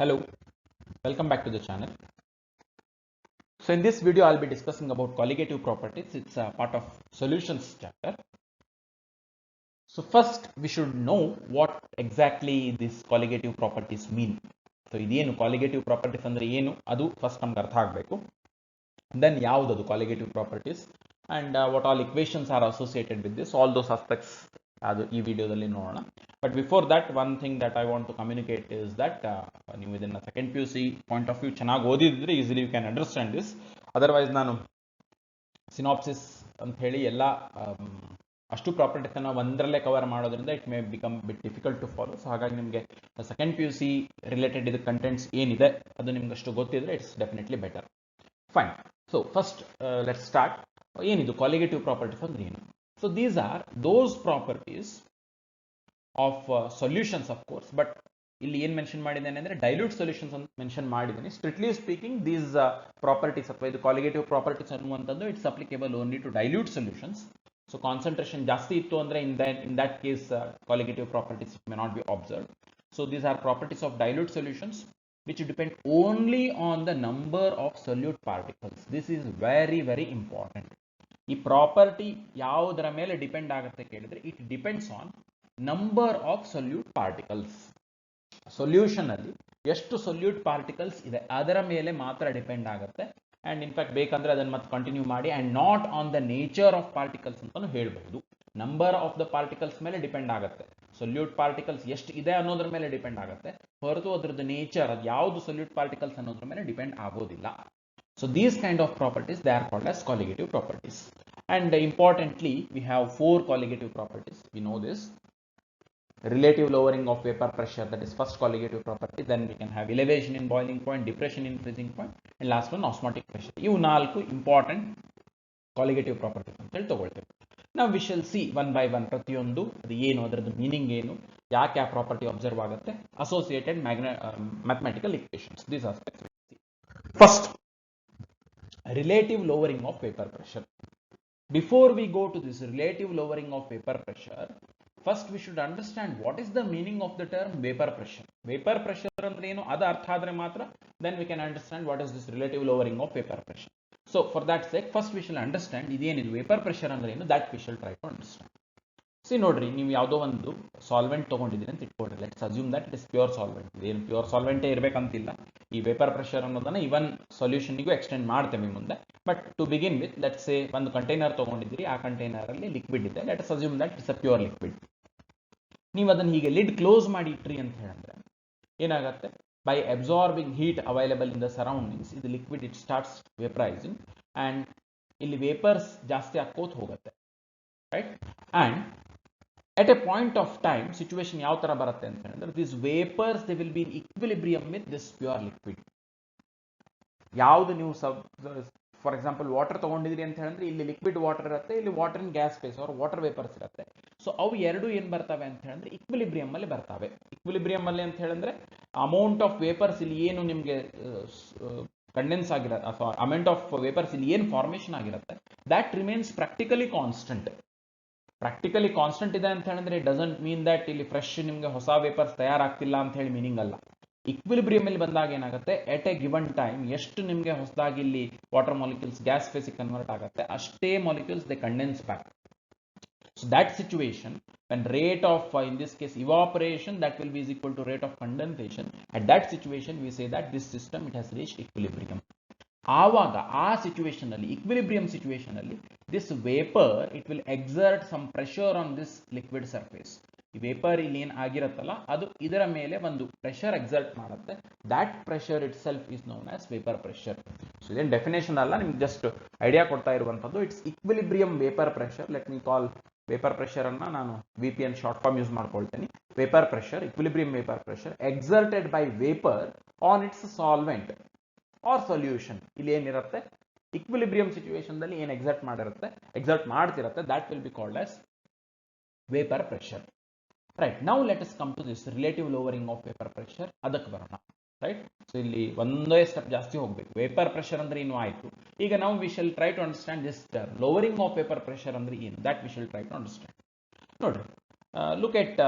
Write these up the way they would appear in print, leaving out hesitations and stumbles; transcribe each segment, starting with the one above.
Hello, welcome back to the channel. So in this video, I'll be discussing about colligative properties. It's a part of solutions chapter. So first, we should know what exactly these colligative properties mean. So ಇದೇನು colligative properties ಅಂದ್ರೆ ಏನು ಅದು first ನಮ್ಗೆ ಅರ್ಥ ಆಗಬೇಕು. Then ಯಾವುದು colligative properties and what all equations are associated with this, all those aspects ಅದು ಈ ವಿಡಿಯೋದಲ್ಲಿ ನೋಡೋಣ. But before that, one thing that I want to communicate is that ನೀವು ಇದನ್ನ second P U C point of view ಚೆನ್ನಾಗಿ ಓದಿದ್ರೆ easily you can understand this. Otherwise ನಾನು synopsis ಅಂತ ಹೇಳಿ ಎಲ್ಲ ಅಷ್ಟು ಪ್ರಾಪರ್ಟೀಸ್ ಅನ್ನು ಒಂದರಲ್ಲೇ ಕವರ್ ಮಾಡೋದ್ರಿಂದ it may become bit difficult to follow. So ಹಾಗಾಗಿ ನಿಮಗೆ second P U C related ಇದು ಕಂಟೆಂಟ್ಸ್ ಏನಿದೆ ಅದು ನಿಮ್ಗೆ ಅಷ್ಟು ಗೊತ್ತಿದ್ರೆ it's definitely better. Fine. So first let's start. ಏನಿದು colligative properties ಅಂದ್ರೆ ಏನು? So these are those properties of solutions, of course, but ಇಲ್ಲಿ ಏನು ಮೆನ್ಷನ್ ಮಾಡಿದ್ದೇನೆ ಅಂದ್ರೆ ಡೈಲ್ಯೂಟ್ ಸೊಲ್ಯೂಷನ್ಸ್ ಅಂತ ಮೆನ್ಷನ್ ಮಾಡಿದ್ದೇನೆ. ಸ್ಟ್ರಿಕ್ಟ್ಲಿ ಸ್ಪೀಕಿಂಗ್ ದೀಸ್ ಪ್ರಾಪರ್ಟೀಸ್ ಅಥವಾ ಇದು colligative properties ಅನ್ನುವಂಥದ್ದು it's applicable only to dilute solutions. So concentration ಜಾಸ್ತಿ ಇತ್ತು ಅಂದ್ರೆ in that case colligative properties may not be observed. So these are properties of dilute solutions which depend only on the number of solute particles. This is very very important. ಈ property ಯಾವುದರ ಮೇಲೆ depend ಆಗುತ್ತೆ ಕೇಳಿದ್ರೆ it depends on number of solute particles. Solution ಅಲ್ಲಿ ಎಷ್ಟು solute particles ಇದೆ ಅದರ ಮೇಲೆ ಮಾತ್ರ ಡಿಪೆಂಡ್ ಆಗುತ್ತೆ. ಅಂಡ್ ಇನ್ಫ್ಯಾಕ್ಟ್ ಬೇಕಂದ್ರೆ ಅದನ್ನ ಮತ್ತೆ ಕಂಟಿನ್ಯೂ ಮಾಡಿ and not on the nature of particles ಅಂತಾನು ಹೇಳ್ಬಹುದು. ನಂಬರ್ ಆಫ್ ದ ಪಾರ್ಟಿಕಲ್ಸ್ ಮೇಲೆ ಡಿಪೆಂಡ್ ಆಗುತ್ತೆ. ಸೊಲ್ಯೂಟ್ ಪಾರ್ಟಿಕಲ್ಸ್ ಎಷ್ಟು ಇದೆ ಅನ್ನೋದ್ರ ಮೇಲೆ ಡಿಪೆಂಡ್ ಆಗುತ್ತೆ ಹೊರತು ಅದ್ರದ್ದು ನೇಚರ್ ಅದು ಯಾವುದು ಸೊಲ್ಯೂಟ್ ಪಾರ್ಟಿಕಲ್ಸ್ ಅನ್ನೋದ್ರ ಮೇಲೆ ಡಿಪೆಂಡ್ ಆಗೋದಿಲ್ಲ. So these kind of properties, they are called as colligative properties. And importantly, we have four colligative properties. We know this. Relative lowering of vapor pressure, that is first colligative property. Then we can have elevation in boiling point, depression in freezing point, and last one osmotic pressure. ಇವು ನಾಲ್ಕು important colligative properties ಅಂತ ಹೇಳಿ ತಗೊಳ್ತೇವೆ. Now we shall see one by one ಪ್ರತಿಯೊಂದು ಅದು ಏನು, ಅದರದ್ದು meaning ಏನು, ಯಾಕೆ ಆ ಪ್ರಾಪರ್ಟಿ ಅಬ್ಸರ್ವ್ ಆಗುತ್ತೆ, associated mathematical equations. These aspects. First, relative lowering of vapor pressure. Before we go to this relative lowering of vapor pressure, first we should understand what is the meaning of the term vapor pressure. Vapor pressure ಅಂದ್ರೆ ಏನು ಅದು ಅರ್ಥ ಆದ್ರೆ ಮಾತ್ರ then we can understand what is this relative lowering of vapor pressure. So for that sake, first we shall understand ಇದೇನಿದು vapor pressure ಅಂದ್ರೆ ಏನು, that we shall try to understand. See ನೋಡ್ರಿ, ನೀವು ಯಾವುದೋ ಒಂದು ಸಾಲ್ವೆಂಟ್ ತಗೊಂಡಿದ್ದೀರಿ ಅಂತ ಇಟ್ಕೊಡ್ರಿ. Let's assume that it is pure solvent. ಏನು ಪ್ಯೂರ್ ಸಾಲ್ವೆಂಟೇ ಇರಬೇಕಂತಿಲ್ಲ. ಈ ವೇಪರ್ ಪ್ರೆಷರ್ ಅನ್ನೋದನ್ನ ಇವನ್ ಸೊಲ್ಯೂಷನ್ಗೂ ಎಕ್ಸ್ಟೆಂಡ್ ಮಾಡ್ತೇವೆ ಮುಂದೆ. But to begin with let's say ಒಂದು ಕಂಟೈನರ್ ತಗೊಂಡಿದ್ದೀರಿ, ಆ ಕಂಟೈನರ್ ಅಲ್ಲಿ ಲಿಕ್ವಿಡ್ ಇದೆ. Let's assume that it's a pure liquid. ನೀವು ಅದನ್ನ ಹೀಗೆ ಲಿಡ್ ಕ್ಲೋಸ್ ಮಾಡಿ ಇಟ್ರಿ ಅಂತ ಹೇಳಿದ್ರೆ ಏನಾಗುತ್ತೆ, by absorbing heat available in the surroundings ಇದು ಲಿಕ್ವಿಡ್ ಇಟ್ ಸ್ಟಾರ್ಟ್ಸ್ ವೇಪರೈಸಿಂಗ್ ಅಂಡ್ ಇಲ್ಲಿ ವೇಪರ್ಸ್ ಜಾಸ್ತಿ ಹಾಕೋತ್ ಹೋಗುತ್ತೆ, right? And at a point of time situation ಯಾವ ತರ ಬರುತ್ತೆ ಅಂತ ಹೇಳಿದ್ರೆ these vapors they will be in equilibrium with this pure liquid. ಯಾವುದು ನೀವು ಫಾರ್ ಎಕ್ಸಾಂಪಲ್ ವಾಟರ್ ತಗೊಂಡಿದ್ರಿ ಅಂತ ಹೇಳಿದ್ರೆ ಇಲ್ಲಿ ಲಿಕ್ವಿಡ್ ವಾಟರ್ ಇರುತ್ತೆ, ಇಲ್ಲಿ water in gas phase or water vapours ಇರುತ್ತೆ. ಸೊ ಅವು ಎರಡು ಏನ್ ಬರ್ತವೆ ಅಂತ ಹೇಳಿದ್ರೆ ಇಕ್ವಿಲಿಬ್ರಿಯಂ ಅಲ್ಲಿ ಬರ್ತವೆ. ಇಕ್ವಿಲಿಬ್ರಿಯಂ ಅಲ್ಲಿ ಅಂತ ಹೇಳಿದ್ರೆ ಅಮೌಂಟ್ ಆಫ್ ವೇಪರ್ಸ್ ಇಲ್ಲಿ ಏನು ನಿಮ್ಗೆ ಕಂಡೆನ್ಸ್ ಆಗಿರುತ್ತೆ ಅಥವಾ ಅಮೌಂಟ್ ಆಫ್ ವೇಪರ್ಸ್ ಇಲ್ಲಿ ಏನು ಫಾರ್ಮೇಶನ್ ಆಗಿರುತ್ತೆ that remains practically constant. Practically constant ಇದೆ ಅಂತ ಹೇಳಿದ್ರೆ ಇಟ್ ಡಸಂಟ್ ಮೀನ್ ದಟ್ ಇಲ್ಲಿ ಫ್ರೆಶ್ ನಿಮ್ಗೆ ಹೊಸ ವೇಪರ್ಸ್ ತಯಾರಾಗ್ತಿಲ್ಲ ಅಂತ ಹೇಳಿ ಮೀನಿಂಗ್ ಅಲ್ಲ. ಇಕ್ವಿಲಿಬ್ರಿಯಂ ಅಲ್ಲಿ ಬಂದಾಗ ಏನಾಗುತ್ತೆ, ಎಟ್ ಎ ಗಿವನ್ ಟೈಮ್ ಎಷ್ಟು ನಿಮ್ಗೆ ಹೊಸದಾಗಿ ಇಲ್ಲಿ ವಾಟರ್ ಮಾಲಿಕ್ಯೂಲ್ಸ್ ಗ್ಯಾಸ್ ಫೇಸಿಗೆ ಕನ್ವರ್ಟ್ ಆಗುತ್ತೆ ಅಷ್ಟೇ molecules they condense back. So that situation when rate of in this case evaporation that will be is equal to rate of condensation, at that situation we say that this system it has reached equilibrium. ಆವಾಗ ಆ situation ಅಲ್ಲಿ equilibrium situation ಅಲ್ಲಿ this vapour it will exert some pressure on this liquid surface. ಈ vapour ಇಲ್ಲಿ ಏನ್ ಆಗಿರುತ್ತಲ್ಲ ಅದು ಇದರ ಮೇಲೆ ಒಂದು ಪ್ರೆಷರ್ ಎಕ್ಸರ್ಟ್ ಮಾಡುತ್ತೆ. That pressure itself is known as vapour pressure. So ಇದೇನು ಡೆಫಿನೇಷನ್ ಅಲ್ಲ, ನಿಮ್ಗೆ ಜಸ್ಟ್ ಐಡಿಯಾ ಕೊಡ್ತಾ ಇರುವಂತದ್ದು. It's equilibrium vapour pressure. Let me call vapour pressure ಅನ್ನ ನಾನು VPN ಶಾರ್ಟ್ ಫಾರ್ಮ್ ಯೂಸ್ ಮಾಡ್ಕೊಳ್ತೀನಿ. Vapour pressure, equilibrium vapour pressure exerted by vapour on its solvent or solution. ಇಲ್ಲಿ ಏನಿರುತ್ತೆ ಇಕ್ವಿಲಿಬ್ರಿಯಂ ಸಿಚುವೇಶನ್ ದಲ್ಲಿ ಏನು ಎಕ್ಸರ್ಟ್ ಮಾಡ್ತಿರುತ್ತೆ that will be called as vapour pressure, right? Now let us come to this relative lowering of vapour pressure. ಅದಕ್ಕೆ ಬರೋಣ, right? So ಇಲ್ಲಿ ಒಂದೇ step ಜಾಸ್ತಿ ಹೋಗ್ಬೇಕು. ವೇಪರ್ ಪ್ರೆಷರ್ ಅಂದ್ರೆ ಏನು ಆಯ್ತು. ಈಗ ನಾವು we shall try to understand this term lowering of vapour pressure ಅಂದ್ರೆ ಏನು, that we shall try to understand. ನೋಡ್ರಿ, look at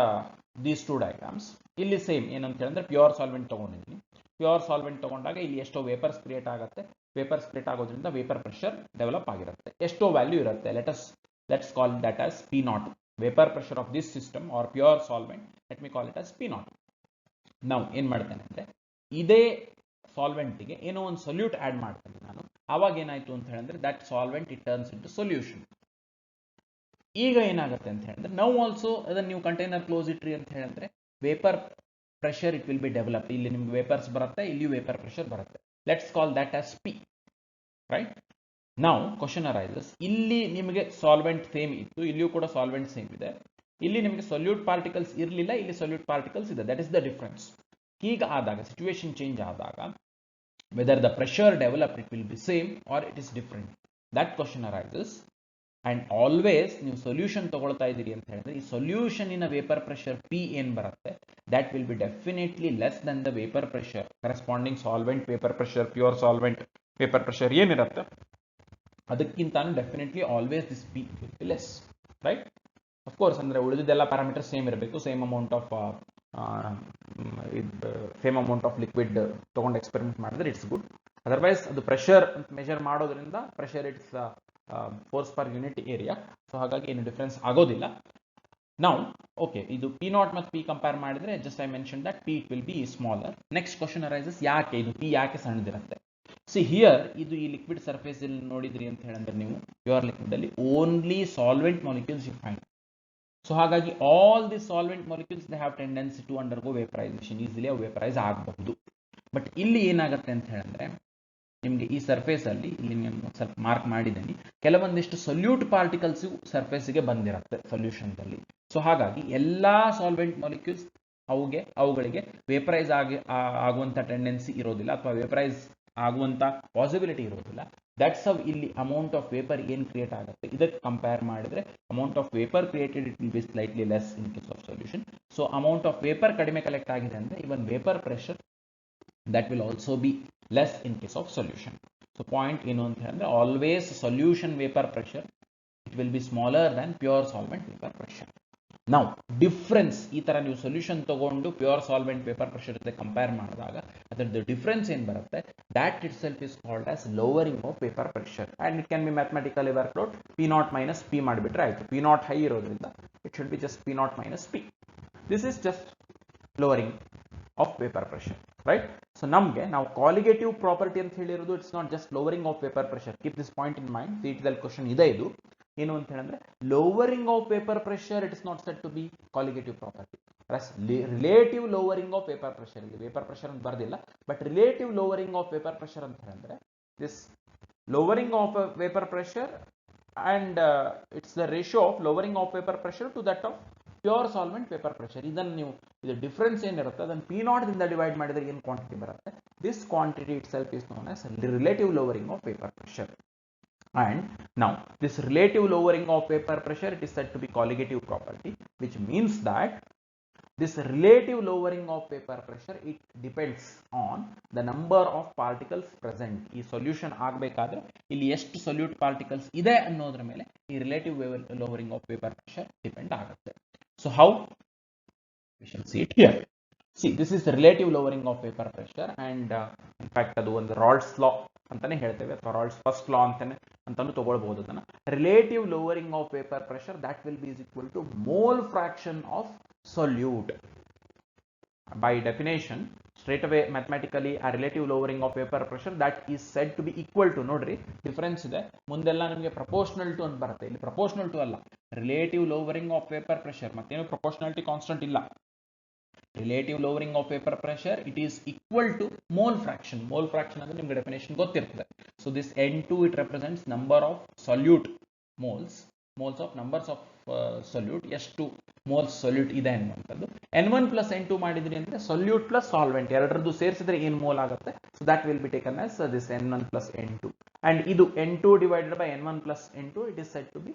these two diagrams. ಇಲ್ಲಿ ಸೇಮ್ ಏನಂತ ಹೇಳಿದ್ರೆ ಪ್ಯೂರ್ ಸಾಲ್ವೆಂಟ್ ತಗೊಂಡಿದ್ದೀನಿ. ಪ್ಯೂರ್ ಸಾಲ್ವೆಂಟ್ ತಗೊಂಡಾಗ ಇಲ್ಲಿ ಎಷ್ಟೋ ವೇಪರ್ಸ್ ಕ್ರಿಯೇಟ್ ಆಗುತ್ತೆ, ವೇಪರ್ಸ್ ಕ್ರಿಯೇಟ್ ಆಗೋದ್ರಿಂದ ವೇಪರ್ ಪ್ರೆಷರ್ ಡೆವಲಪ್ ಆಗಿರುತ್ತೆ. ಎಷ್ಟೋ ವ್ಯಾಲ್ಯೂ ಇರುತ್ತೆ, let's call that as P naught, vapour pressure of this system or pure solvent, let me call it as P not. ನಾವು ಏನ್ ಮಾಡ್ತೇನೆ ಅಂದ್ರೆ ಇದೇ ಸಾಲ್ವೆಂಟ್ಗೆ ಏನೋ ಒಂದು ಸೊಲ್ಯೂಟ್ ಆಡ್ ಮಾಡ್ತೇನೆ ನಾನು, ಆವಾಗ ಏನಾಯ್ತು ಅಂತ ಹೇಳಿದ್ರೆ that solvent it turns into solution. ಈಗ ಏನಾಗುತ್ತೆ ಅಂತ ಹೇಳಿದ್ರೆ ನಾವು ಆಲ್ಸೋ ಅದನ್ನ ನೀವು ಕಂಟೈನರ್ ಕ್ಲೋಸ್ ಇಟ್ರಿ ಅಂತ ಹೇಳಿದ್ರೆ vapour pressure it will be develop. ಇಲ್ಲಿ ನಿಮ್ಗೆ ವೇಪರ್ಸ್ ಬರುತ್ತೆ, ಇಲ್ಲಿ ವೇಪರ್ ಪ್ರೆಷರ್ ಬರುತ್ತೆ. Let's call that as P, right? ನಾವು ಕ್ವಶನ್ ಅರೈಸಸ್, ಇಲ್ಲಿ ನಿಮಗೆ ಸಾಲ್ವೆಂಟ್ ಸೇಮ್ ಇತ್ತು, ಇಲ್ಲಿಯೂ ಕೂಡ ಸಾಲ್ವೆಂಟ್ ಸೇಮ್ ಇದೆ, ಇಲ್ಲಿ ನಿಮಗೆ ಸೊಲ್ಯೂಟ್ ಪಾರ್ಟಿಕಲ್ಸ್ ಇರಲಿಲ್ಲ, ಇಲ್ಲಿ ಸೊಲ್ಯೂಟ್ ಪಾರ್ಟಿಕಲ್ಸ್ ಇದೆ. That is the difference. ಈಗ ಆದಾಗ ಸಿಚುವೇಶನ್ ಚೇಂಜ್ ಆದಾಗ whether the pressure develop it will be same or it is different, that question arises. And always ನೀವು ಸೊಲ್ಯೂಷನ್ ತಗೊಳ್ತಾ ಇದ್ದೀರಿ ಅಂತ ಹೇಳಿದ್ರೆ ಈ ಸೊಲ್ಯೂಷನಿನ ವೇಪರ್ ಪ್ರೆಷರ್ ಪಿ ಏನ್ ಬರುತ್ತೆ that will be definitely less than the vapour pressure corresponding solvent vapour pressure, pure solvent vapour pressure ಏನಿರುತ್ತೆ ಅದಕ್ಕಿಂತಾನು definitely always this P will be less, right? Of course ಅಂದ್ರೆ ಉಳಿದಿದ್ದೆಲ್ಲ ಪ್ಯಾರಾಮೀಟರ್ ಸೇಮ್ ಇರಬೇಕು, same amount of liquid ತಗೊಂಡು experiment ಮಾಡಿದ್ರೆ it's good. Otherwise ಅದು pressure measure ಮಾಡೋದ್ರಿಂದ pressure it's force per unit area, so ಹಾಗಾಗಿ ಏನು ಡಿಫರೆನ್ಸ್ ಆಗೋದಿಲ್ಲ. ನಾವು ಓಕೆ, ಇದು ಪಿ ನಾಟ್ ಮತ್ತು ಪಿ ಕಂಪೇರ್ ಮಾಡಿದ್ರೆ just I mention that P it will B smaller. Next question arises, ಯಾಕೆ ಇದು ಪಿ ಯಾಕೆ ಸಣ್ಣದಿರುತ್ತೆ? ಸಿ ಹಿಯರ್ ಇದು ಈ ಲಿಕ್ವಿಡ್ ಸರ್ಫೇಸ್ ಅಲ್ಲಿ ನೋಡಿದ್ರಿ ಅಂತ ಹೇಳಿದ್ರೆ ನೀವು ಪ್ಯೂರ್ ಲಿಕ್ವಿಡ್ ಅಲ್ಲಿ only solvent molecules you find. So ಹಾಗಾಗಿ all the solvent molecules they have tendency to undergo vaporisation, easily ಅವು ವೇಪರೈಸ್ ಆಗಬಹುದು. ಬಟ್ ಇಲ್ಲಿ ಏನಾಗುತ್ತೆ ಅಂತ ಹೇಳಿದ್ರೆ ನಿಮಗೆ ಈ ಸರ್ಫೇಸ್ ಅಲ್ಲಿ ಇಲ್ಲಿ ನಾನು ಸ್ವಲ್ಪ ಮಾರ್ಕ್ ಮಾಡಿದ್ದೀನಿ, ಕೆಲವೊಂದಿಷ್ಟು ಸೊಲ್ಯೂಟ್ ಪಾರ್ಟಿಕಲ್ಸ್ ಸರ್ಫೇಸ್ಗೆ ಬಂದಿರುತ್ತೆ ಸೊಲ್ಯೂಷನ್ದಲ್ಲಿ. ಸೊ ಹಾಗಾಗಿ ಎಲ್ಲಾ ಸಾಲ್ವೆಂಟ್ ಮಾಲಿಕ್ಯೂಲ್ಸ್ ಅವುಗಳಿಗೆ ವೇಪರೈಸ್ ಆಗುವಂತ ಟೆಂಡೆನ್ಸಿ ಇರೋದಿಲ್ಲ, ಅಥವಾ ವೇಪರೈಸ್ ಆಗುವಂತ ಪಾಸಿಬಿಲಿಟಿ ಇರೋದಿಲ್ಲ. ದಟ್ಸ್ ಹೌ ಇಲ್ಲಿ ಅಮೌಂಟ್ ಆಫ್ ವೇಪರ್ ಏನ್ ಕ್ರಿಯೇಟ್ ಆಗುತ್ತೆ ಇದಕ್ಕೆ ಕಂಪೇರ್ ಮಾಡಿದ್ರೆ amount of vapour created it will be slightly less in case of solution. So amount of vapour ಕಡಿಮೆ ಕಲೆಕ್ಟ್ ಆಗಿದೆ ಅಂದ್ರೆ even vapour pressure that will also be less in case of solution. So point ಏನು ಅಂತ ಹೇಳಿದ್ರೆ always solution vapor pressure it will be smaller than pure solvent vapor pressure. Now difference ಈ ತರ ನೀವು solution ತಗೊಂಡು pure solvent vapour pressure ಜೊತೆ compare ಮಾಡಿದಾಗ ಅದರದ್ದು ಡಿಫರೆನ್ಸ್ ಏನ್ ಬರುತ್ತೆ that itself is called as lowering of vapor pressure and it can be mathematically worked out. P naught minus P ಮಾಡಿಬಿಟ್ರೆ ಆಯ್ತು. P naught ಹೈ ಇರೋದ್ರಿಂದ it should be just P naught minus P. This is just lowering of vapor pressure, right? So ನಮಗೆ ನಾವು colligative property ಅಂತ ಹೇಳಿರೋದು it's not just lowering of vapour pressure. Keep this point in mind. ಸಿಇಟಿದಲ್ಲಿ question ಇದೆ ಇದು ಏನು ಅಂತ ಹೇಳಿದ್ರೆ lowering of vapour pressure it is not said to be colligative property. Relative lowering of vapour pressure, ಇಲ್ಲಿ vapour pressure ಅಂತ ಬರ್ದಿಲ್ಲ, but relative lowering of vapour pressure ಅಂತ ಹೇಳಿದ್ರೆ this lowering of vapour pressure and it's the ratio of lowering of vapor pressure to that of pure solvent vapor pressure. ಇದನ್ನು ನೀವು ಇದು difference ಏನಿರುತ್ತೆ ಅದನ್ನು ಪಿ ನಾಟ್ ದಿಂದ ಡಿವೈಡ್ ಮಾಡಿದ್ರೆ ಏನು ಕ್ವಾಂಟಿಟಿ ಬರುತ್ತೆ, this quantity itself is known as relative lowering of vapour pressure. And now this relative lowering of vapor pressure it is said to be colligative property, which means that this relative lowering of vapor pressure it depends on the number of particles present. ಈ solution ಆಗಬೇಕಾದ್ರೆ ಇಲ್ಲಿ ಎಷ್ಟು solute particles ಇದೆ ಅನ್ನೋದ್ರ ಮೇಲೆ ಈ relative lowering of vapor pressure depend ಆಗುತ್ತೆ. So how? We shall see it here. See, this is the relative lowering of vapor pressure and in fact ಅದು ಒಂದು ರಾಲ್ಡ್ಸ್ ಲಾ ಅಂತಾನೆ ಹೇಳ್ತೇವೆ ಅಥವಾ ರಾಲ್ಡ್ಸ್ ಫಸ್ಟ್ ಲಾ ಅಂತಾನು ತಗೊಳ್ಬಹುದು ಅದನ್ನ. Relative lowering of vapour pressure that will be equal to mole fraction of solute. By definition straight away mathematically a relative lowering of vapor pressure that is said to be equal to, ನೋಡ್ರಿ difference ಇದೆ, ಮುಂದೆಲ್ಲ ನಿಮಗೆ proportional to ಅಂತ ಬರುತ್ತೆ, ಇಲ್ಲಿ proportional to ಅಲ್ಲ, relative lowering of vapour pressure ಮತ್ತೇನು proportionality constant ಇಲ್ಲ. Relative lowering of vapour pressure it is equal to mole fraction. Mole fraction ಅಂದ್ರೆ ನಿಮಗೆ ಡೆಫಿನೇಷನ್ ಗೊತ್ತಿರ್ತದೆ. So this N2 it represents number of solute moles of numbers of solute, ಎಷ್ಟು moles solute ಇದೆ ಅನ್ನುವಂಥದ್ದು. N1 plus N2 ಮಾಡಿದ್ರಿ ಅಂದ್ರೆ solute plus solvent ಎರಡರದ್ದು ಸೇರಿಸಿದ್ರೆ ಏನು ಮೋಲ್ ಆಗುತ್ತೆ, so that will be taken as this N1 plus N2 and ಇದು N2 divided by N1 plus N2 it is said to be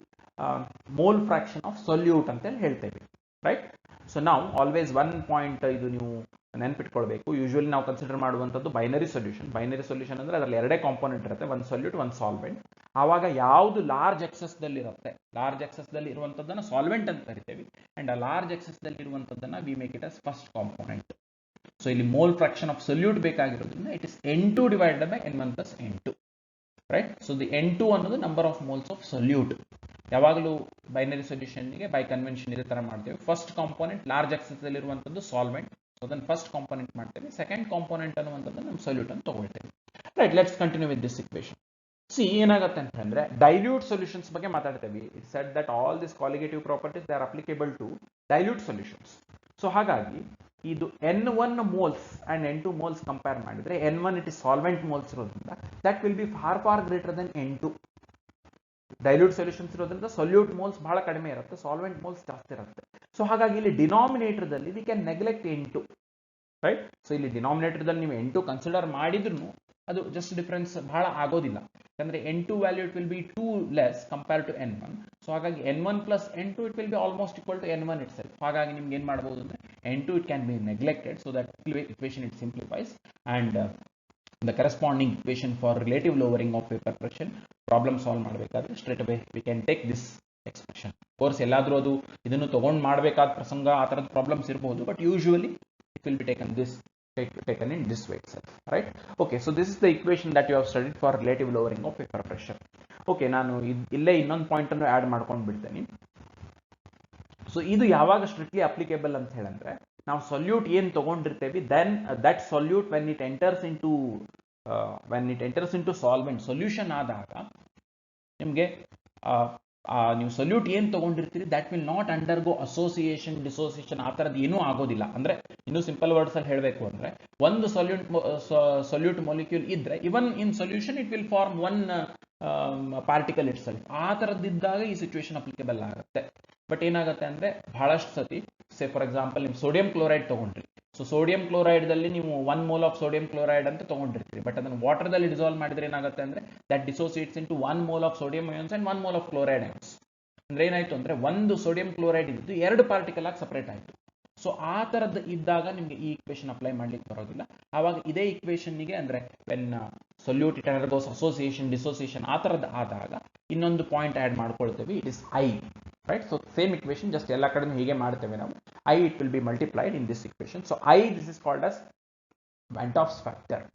mole fraction of solute ಅಂತ ಹೇಳ್ತೇವೆ, right? So ನಾವು always one point ಇದು ನೀವು ನೆನ್ಪಿಟ್ಕೊಳ್ಬೇಕು. Usually ನಾವು consider ಮಾಡುವಂಥದ್ದು binary solution. Binary solution ಅಂದ್ರೆ ಅದರಲ್ಲಿ ಎರಡೇ ಕಾಂಪೋನೆಂಟ್ ಇರುತ್ತೆ, ಒಂದು ಸೊಲ್ಯೂಟ್ ಒಂದು ಸಾಲ್ವೆಂಟ್. ಆವಾಗ ಯಾವುದು ಲಾರ್ಜ್ ಎಕ್ಸಸ್ ದಲ್ಲಿ ಇರುತ್ತೆ, ಲಾರ್ಜ್ ಎಕ್ಸಸ್ ದಲ್ಲಿ ಇರುವಂತದ್ದನ್ನ ಸಾಲ್ವೆಂಟ್ ಅಂತ ಕರಿತೇವೆ, ಅಂಡ್ ಆ ಲಾರ್ಜ್ ಎಕ್ಸಸ್ ದಲ್ಲಿ ಇರುವಂತದ್ದನ್ನ we make it as first component. So ಇಲ್ಲಿ ಮೋಲ್ ಫ್ರಾಕ್ಷನ್ ಆಫ್ ಸೊಲ್ಯೂಟ್ ಬೇಕಾಗಿರೋದ್ರಿಂದ it is N2 divided by N1 plus N2, right. So the N2 ಅನ್ನೋದು number of moles of solute. ಯಾವಾಗಲೂ binary ಸೊಲ್ಯೂಷನ್ಗೆ by convention ಇದೇ ತರ ಮಾಡ್ತೇವೆ. First component large excess ಅಲ್ಲಿ ಇರುವಂತದ್ದು ಸಾಲ್ವೆಂಟ್, ಸೊ ಅದನ್ನು ಫಸ್ಟ್ ಕಾಂಪೋನೆಂಟ್ ಮಾಡ್ತೇವೆ. ಸೆಕೆಂಡ್ ಕಾಂಪೋನೆಂಟ್ ಅನ್ನುವಂಥದ್ದು ನಮ್ಮ ಸೊಲ್ಯೂಟ್ ಅಂತ ತಗೊಳ್ತೇವೆ, right. Let's continue with this equation. C ಏನಾಗುತ್ತೆ ಅಂತಂದ್ರೆ ಡೈಲ್ಯೂಟ್ ಸೊಲ್ಯೂಷನ್ಸ್ ಬಗ್ಗೆ ಮಾತಾಡ್ತೇವೆ. It said that all this colligative properties they are applicable to dilute solutions. So ಹಾಗಾಗಿ ಇದು N1 moles and N2 moles compare ಮಾಡಿದ್ರೆ N1 it is solvent moles ಇರೋದ್ರಿಂದ that will be far greater than N2. Dilute solutions ಇರೋದ್ರಿಂದ solute moles ಬಹಳ ಕಡಿಮೆ ಇರುತ್ತೆ, solvent moles ಜಾಸ್ತಿ ಇರುತ್ತೆ. ಸೊ ಹಾಗಾಗಿ ಇಲ್ಲಿ ಡಿನಾಮಿನೇಟರ್ ದಲ್ಲಿ we can neglect N2, right. So ಇಲ್ಲಿ ಡಿನಾಮಿನೇಟರ್ ದಲ್ಲಿ ನೀವು N2 ಕನ್ಸಿಡರ್ ಮಾಡಿದ್ರು ಅದು ಜಸ್ಟ್ ಡಿಫರೆನ್ಸ್ ಬಹಳ ಆಗೋದಿಲ್ಲ, ಯಾಕಂದ್ರೆ N2 value it will be 2 less compare to N1. So ಹಾಗಾಗಿ N1 plus N2 it will be almost equal to N1 itself. ಹಾಗಾಗಿ ನಿಮ್ಗೆ ಏನ್ ಮಾಡಬಹುದು ಅಂದ್ರೆ N2 it can be neglected, so that equation it simplifies, and the corresponding equation for relative lowering of vapor pressure problem solve ಮಾಡಬೇಕಾದ್ರೆ straight away we can take this expression. Course ಎಲ್ಲಾದ್ರೂ ಅದು ಇದನ್ನು ತಗೊಂಡು ಮಾಡಬೇಕಾದ ಪ್ರಸಂಗ ಆ ತರದ ಪ್ರಾಬ್ಲಮ್ಸ್ ಇರಬಹುದು, but usually it will be taken in this way itself, right? Okay, so this is the equation that you have studied for relative lowering of vapor pressure. Okay, ನಾನು ಇಲ್ಲೇ ಇನ್ನೊಂದು ಪಾಯಿಂಟ್ ಅನ್ನು ಆಡ್ ಮಾಡ್ಕೊಂಡು ಬಿಡ್ತೇನೆ. So ಇದು ಯಾವಾಗ strictly applicable ಅಂತ ಹೇಳಿದ್ರೆ ನಾವು ಸೊಲ್ಯೂಟ್ ಏನ್ ತಗೊಂಡಿರ್ತೇವೆ, then that solute when it enters into solvent solution ಆದಾಗ ನಿಮ್ಗೆ ನೀವು ಸೊಲ್ಯೂಟ್ ಏನ್ ತಗೊಂಡಿರ್ತೀರಿ that will not undergo association dissociation ಆ ತರದ್ದು ಏನೂ ಆಗೋದಿಲ್ಲ. ಅಂದ್ರೆ ಇನ್ನು ಸಿಂಪಲ್ ವರ್ಡ್ಸ್ ಅಲ್ಲಿ ಹೇಳಬೇಕು ಅಂದ್ರೆ ಒಂದು ಸೊಲ್ಯೂಟ್ ಮೊಲಿಕ್ಯೂಲ್ ಇದ್ರೆ even in solution it will form one particle itself. ಆ ತರದಿದ್ದಾಗ ಈ ಸಿಚುವೇಶನ್ ಅಪ್ಲಿಕೇಬಲ್ ಆಗುತ್ತೆ. ಬಟ್ ಏನಾಗುತ್ತೆ ಅಂದ್ರೆ ಬಹಳಷ್ಟು ಸತಿ ಸೇ ಫಾರ್ ಎಕ್ಸಾಂಪಲ್ ನೀವು ಸೋಡಿಯಂ ಕ್ಲೋರೈಡ್ ತಗೊಂಡ್ರಿ. ಸೊ ಸೋಡಿಯಂ ಕ್ಲೋರೈಡ್ ದಲ್ಲಿ ನೀವು 1 ಮೋಲ್ ಆಫ್ ಸೋಡಿಯಂ ಕ್ಲೋರೈಡ್ ಅಂತ ತಗೊಂಡಿರ್ತೀರಿ, ಬಟ್ ಅದನ್ನು ವಾಟರ್ ದಲ್ಲಿ ಡಿಸಾಲ್ವ್ ಮಾಡಿದ್ರೆ ಏನಾಗುತ್ತೆ ಅಂದ್ರೆ that dissociates into 1 mole of sodium ions and 1 mole of chloride ions. ಅಂದ್ರೆ ಏನಾಯ್ತು ಅಂದ್ರೆ ಒಂದು ಸೋಡಿಯಂ ಕ್ಲೋರೈಡ್ ಇದ್ದು 2 ಪಾರ್ಟಿಕಲ್ ಆಗಿ ಸಪರೇಟ್ ಆಯ್ತು. ಸೊ ಆ ತರದ್ದು ಇದ್ದಾಗ ನಿಮ್ಗೆ ಈ ಇಕ್ವೇಶನ್ ಅಪ್ಲೈ ಮಾಡ್ಲಿಕ್ಕೆ ಬರೋದಿಲ್ಲ. ಆವಾಗ ಇದೇ ಇಕ್ವೇಶನ್ಗೆ ಅಂದ್ರೆ when solute it undergoes association dissociation ಆ ತರದ್ದು ಆದಾಗ ಇನ್ನೊಂದು ಪಾಯಿಂಟ್ ಆಡ್ ಮಾಡ್ಕೊಳ್ತೇವೆ, it is i, right. So same equation just ಎಲ್ಲ ಕಡೆ ಹೀಗೆ ಮಾಡ್ತೇವೆ ನಾವು. I it will be multiplied in this equation. So i this is called as van't Hoff's factor.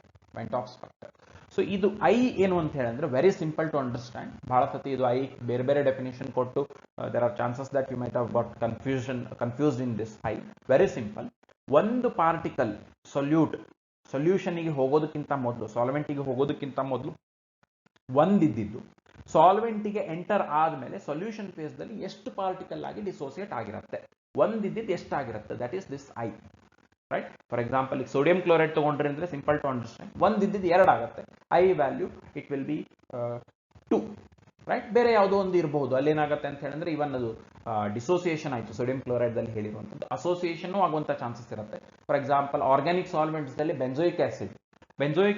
So ಇದು ಐ ಏನು ಅಂತ ಹೇಳಿದ್ರೆ ವೆರಿ ಸಿಂಪಲ್ ಟು ಅಂಡರ್ಸ್ಟ್ಯಾಂಡ್. ಬಹಳ ಸತಿ ಇದು ಐ ಬೇರೆ ಬೇರೆ ಡೆಫಿನೇಷನ್ ಕೊಟ್ಟು there are chances that you might have got confused in this i. Very simple. ಒಂದು ಪಾರ್ಟಿಕಲ್ ಸೊಲ್ಯೂಷನ್ಗೆ ಹೋಗೋದಕ್ಕಿಂತ ಮೊದಲು, ಸಾಲ್ವೆಂಟಿಗೆ ಹೋಗೋದಕ್ಕಿಂತ ಮೊದಲು ಒಂದಿದ್ದು ಸಾಲ್ವೆಂಟಿಗೆ ಎಂಟರ್ ಆದ್ಮೇಲೆ ಸೊಲ್ಯೂಷನ್ ಫೇಸ್ ದಲ್ಲಿ ಎಷ್ಟು ಪಾರ್ಟಿಕಲ್ ಆಗಿ ಡಿಸೋಸಿಯೇಟ್ ಆಗಿರುತ್ತೆ, ಒಂದಿದ್ದು ಎಷ್ಟಾಗಿರುತ್ತೆ, that is this i, right. For example ಈಗ ಸೋಡಿಯಂ ಕ್ಲೋರೈಡ್ ತಗೊಂಡ್ರಿ ಅಂದ್ರೆ ಸಿಂಪಲ್ ಟು ಅಂಡರ್ಸ್ಟ್ಯಾಂಡ್ ಒಂದಿದ್ದು 2 ಆಗುತ್ತೆ. I value it will be 2, right. ಬೇರೆ ಯಾವುದೋ ಒಂದು ಇರಬಹುದು. ಅಲ್ಲಿ ಏನಾಗುತ್ತೆ ಅಂತ ಹೇಳಿದ್ರೆ ಇವನ್ ಅದು ಡಿಸೋಸಿಯೇಷನ್ ಆಯ್ತು. ಸೋಡಿಯಂ ಕ್ಲೋರೈಡ್ ದಲ್ಲಿ ಹೇಳಿರುವಂತದ್ದು ಅಸೋಸಿಯೇಷನ್ ಆಗುವಂತ ಚಾನ್ಸಸ್ ಇರುತ್ತೆ. ಫಾರ್ ಎಕ್ಸಾಂಪಲ್ ಆರ್ಗ್ಯಾನಿಕ್ ಸಾಲ್ವೆಂಟ್ಸ್ ದಲ್ಲಿ ಬೆಂಜೋಯಿಕ್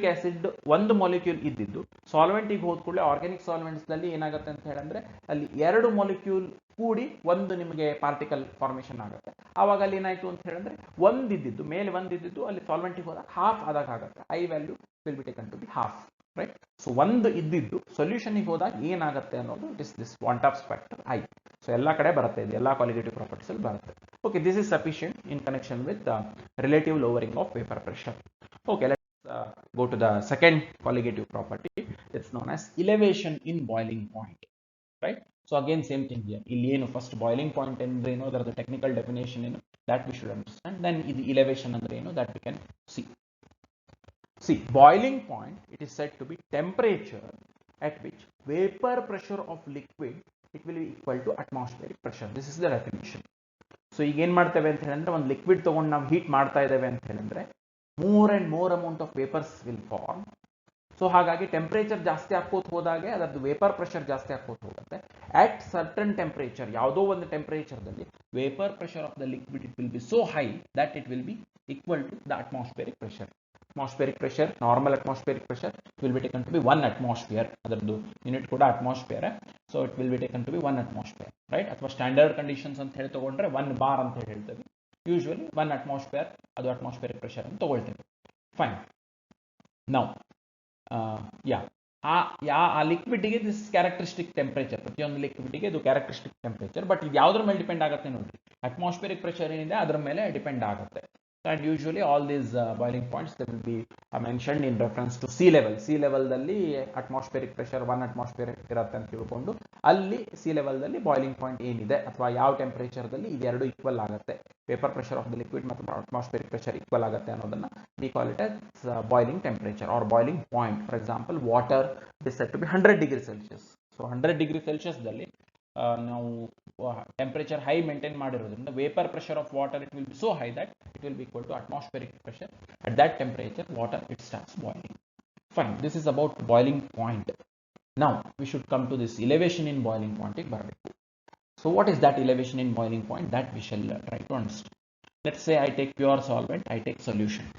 ಆಸಿಡ್ ಒಂದು ಮಾಲಿಕ್ಯೂಲ್ ಇದ್ದಿದ್ದು ಸಾಲ್ವೆಂಟಿಗೆ ಹೋದ ಕೂಡಲೇ ಆರ್ಗ್ಯಾನಿಕ್ ಸಾಲ್ವೆಂಟ್ಸ್ ದಲ್ಲಿ ಏನಾಗುತ್ತೆ ಅಂತ ಹೇಳಿದ್ರೆ ಅಲ್ಲಿ 2 ಮಾಲಿಕ್ಯೂಲ್ ಕೂಡಿ ಒಂದು ನಿಮಗೆ ಪಾರ್ಟಿಕಲ್ ಫಾರ್ಮೇಶನ್ ಆಗುತ್ತೆ. ಆವಾಗ ಅಲ್ಲಿ ಏನಾಯ್ತು ಅಂತ ಹೇಳಿದ್ರೆ ಒಂದಿದ್ದು ಅಲ್ಲಿ ಸಾಲ್ವೆಂಟಿಗೆ ಹೋದಾಗ ಹಾಫ್ ಆದಾಗ ಆಗುತ್ತೆ. I value will be taken to be half, right. So ಒಂದು ಇದ್ದಿದ್ದು ಸೊಲ್ಯೂಷನ್ಗೆ ಹೋದಾಗ ಏನಾಗುತ್ತೆ ಅನ್ನೋದು it is this van't Hoff's factor i. So ಎಲ್ಲ ಕಡೆ ಬರುತ್ತೆ, ಇದು ಎಲ್ಲ ಕ್ವಾಲಿಟೇಟಿವ್ ಪ್ರಾಪರ್ಟೀಸ್ ಅಲ್ಲಿ ಬರುತ್ತೆ. Okay, this is sufficient in connection with relative lowering of vapour pressure. Okay, go to the second colligative property. It's known as elevation in boiling point, right? So again same thing here. Illi enu first boiling point andre eno adar technical definition eno that we should understand. Then idu elevation andre eno that we can see. Boiling point, it is said to be temperature at which vapor pressure of liquid it will be equal to atmospheric pressure. This is the definition. So ಈಗ ಏನ್ ಮಾಡ್ತೇವೆ ಅಂತ ಹೇಳಿದ್ರೆ ಒಂದು liquid ತಗೊಂಡು ನಾವು heat ಮಾಡ್ತಾ ಇದ್ದೇವೆ ಅಂತ ಹೇಳಿದ್ರೆ more and more amount of vapors will form. So ಹಾಗಾಗಿ ಟೆಂಪರೇಚರ್ ಜಾಸ್ತಿ ಹಾಕೋತ ಹೋದಾಗೆ ಅದರದ್ದು ವೇಪರ್ ಪ್ರೆಷರ್ ಜಾಸ್ತಿ ಹಾಕೋತ ಹೋಗುತ್ತೆ. ಅಟ್ ಸರ್ಟನ್ ಟೆಂಪರೇಚರ್, ಯಾವುದೋ ಒಂದು ಟೆಂಪರೇಚರ್ದಲ್ಲಿ vapour pressure of the liquid it will be so high that it will be equal to the atmospheric pressure. Atmospheric pressure, normal atmospheric pressure will be taken to be 1 atmosphere. ಅದರದ್ದು unit ಕೂಡ atmosphere. So it will be taken to be 1 atmosphere, right. ಅಥವಾ standard conditions ಅಂತ ಹೇಳಿ ತಗೊಂಡ್ರೆ 1 bar ಅಂತ ಹೇಳ್ತೇವೆ. Usually 1 atmosphere ಅದು atmospheric pressure ಅಂತ ತಗೊಳ್ತೇವೆ. ಫೈನ್. ನೌ ಆ ಲಿಕ್ವಿಡ್ಗೆ ದಿಸ್ ಕ್ಯಾರೆಕ್ಟರಿಸ್ಟಿಕ್ ಟೆಂಪರೇಚರ್, ಪ್ರತಿಯೊಂದು ಲಿಕ್ವಿಡ್ಗೆ ಇದು ಕ್ಯಾರೆಕ್ಟರಿಸ್ಟಿಕ್ ಟೆಂಪರೇಚರ್. ಬಟ್ ಇದು ಯಾವ್ದ್ರ ಮೇಲೆ ಡಿಪೆಂಡ್ ಆಗುತ್ತೆ ನೋಡ್ರಿ, ಅಟ್ಮಾಸ್ಫಿಯರಿಕ್ ಪ್ರೆಷರ್ ಏನಿದೆ ಅದ್ರ ಮೇಲೆ ಡಿಪೆಂಡ್ ಆಗುತ್ತೆ, and usually all these boiling points they will be mentioned in reference to sea level. Sea level dalli atmospheric pressure 1 atmospheric irutte anta tilkondu alli sea level dalli boiling point ಏನide ಅಥವಾ ಯಾವ temperature ದಲ್ಲಿ ಇದೆರಡು equal ಆಗುತ್ತೆ, vapour pressure of the liquid ಮತ್ತು atmospheric pressure equal ಆಗುತ್ತೆ ಅನ್ನೋದನ್ನ we call it as boiling temperature or boiling point. For example, water is said to be 100 degrees Celsius. So 100 degrees Celsius dalli ನಾವು temperature high maintain ಮಾಡಿರೋದ್ರಿಂದ vapour pressure of water it will be so high that it will be equal to atmospheric pressure. At that temperature water it starts boiling. Fine, this is about boiling point. Now we should come to this elevation in boiling point ಗೆ ಬರಬೇಕು. So what is that elevation in boiling point? That we shall try to understand. Let's say I take pure solvent, I take solution,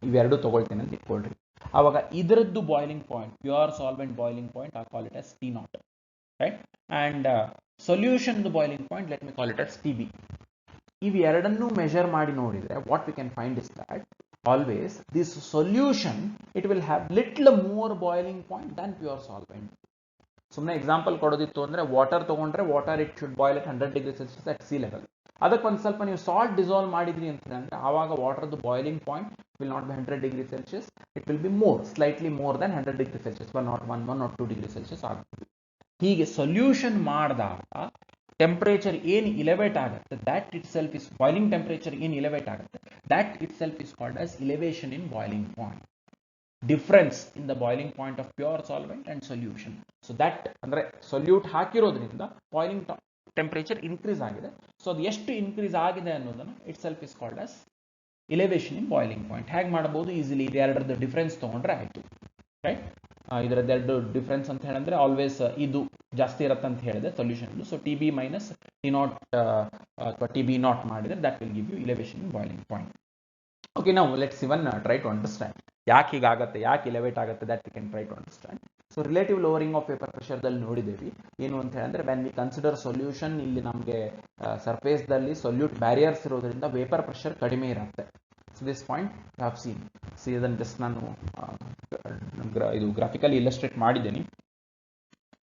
ಇವೆರಡು ತಗೊಳ್ತೇನೆ ಅಂತ ಇಟ್ಕೊಳ್ರಿ. ಆವಾಗ ಇದರದ್ದು boiling point, pure solvent boiling point, I call it as T naught, right? And solution the boiling point, let me call it as TB. If we ಎರಡನ್ನು measure ಮಾಡಿ ನೋಡಿದ್ರೆ what we can find is that always this solution it will have little more boiling point than pure solvent. ಸುಮ್ಮನೆ example ಕೊಡೋದಿತ್ತು ಅಂದ್ರೆ water ತಗೊಂಡ್ರೆ water it should boil at 100 degrees Celsius at sea level. ಅದಕ್ಕೆ ಒಂದು ಸ್ವಲ್ಪ ನೀವು salt dissolve ಮಾಡಿದ್ರಿ ಅಂತಂದ್ರೆ ಆವಾಗ ವಾಟರ್ದು boiling point will not be 100 degrees Celsius, it will be more, slightly more than 100 degrees Celsius, 1 or 2 degrees Celsius ಆಗುತ್ತೆ. ಹೀಗೆ ಸೊಲ್ಯೂಷನ್ ಮಾಡಿದಾಗ ಟೆಂಪರೇಚರ್ ಏನು ಇಲೆವೇಟ್ ಆಗುತ್ತೆ, that itself is boiling temperature ಏನು ಇಲೆವೇಟ್ ಆಗುತ್ತೆ, that itself is called as elevation in boiling point. Difference in the boiling point of pure solvent and solution. So that ಅಂದ್ರೆ solute ಹಾಕಿರೋದ್ರಿಂದ boiling temperature increase ಆಗಿದೆ. ಸೊ ಅದು ಎಷ್ಟು increase ಆಗಿದೆ ಅನ್ನೋದನ್ನ itself is called as elevation in boiling point. ಹೇಗೆ ಮಾಡಬಹುದು? ಈಸಿಲಿ ಇದೆರಡರದ್ದು ಡಿಫ್ರೆನ್ಸ್ ತಗೊಂಡ್ರೆ ಆಯ್ತು, ರೈಟ್? ಇದರದ್ದೆರಡು ಡಿಫ್ರೆನ್ಸ್ ಅಂತ ಹೇಳಿದ್ರೆ ಆಲ್ವೇಸ್ ಇದು ಜಾಸ್ತಿ ಇರುತ್ತೆ ಅಂತ ಹೇಳಿದೆ solution. So T B minus T naught ಅಥವಾ ಟಿ ಬಿ ನಾಟ್ ಮಾಡಿದ್ರೆ that will give you elevation in boiling point. Okay, ನಾವು let's even try to understand ಯಾಕೆ ಹೀಗಾಗುತ್ತೆ, ಯಾಕೆ ಇಲೆವೇಟ್ ಆಗುತ್ತೆ, that we can try to understand. So relative lowering of vapour ಪ್ರೆಷರ್ದಲ್ಲಿ ನೋಡಿದ್ದೇವೆ ಏನು ಅಂತ ಹೇಳಿದ್ರೆ ವೆನ್ ವಿ ಕನ್ಸಿಡರ್ ಸೊಲ್ಯೂಷನ್, ಇಲ್ಲಿ ನಮಗೆ ಸರ್ಫೇಸ್ದಲ್ಲಿ ಸೊಲ್ಯೂಟ್ ಬ್ಯಾರಿಯರ್ಸ್ ಇರೋದ್ರಿಂದ ವೇಪರ್ ಪ್ರೆಷರ್ ಕಡಿಮೆ ಇರುತ್ತೆ. So this point you have seen. So ಇದನ್ನು ಜಸ್ಟ್ ನಾನು ಇದು ಗ್ರಾಫಿಕಲಿ ಇಲ್ಲಸ್ಟ್ರೇಟ್ ಮಾಡಿದ್ದೇನೆ.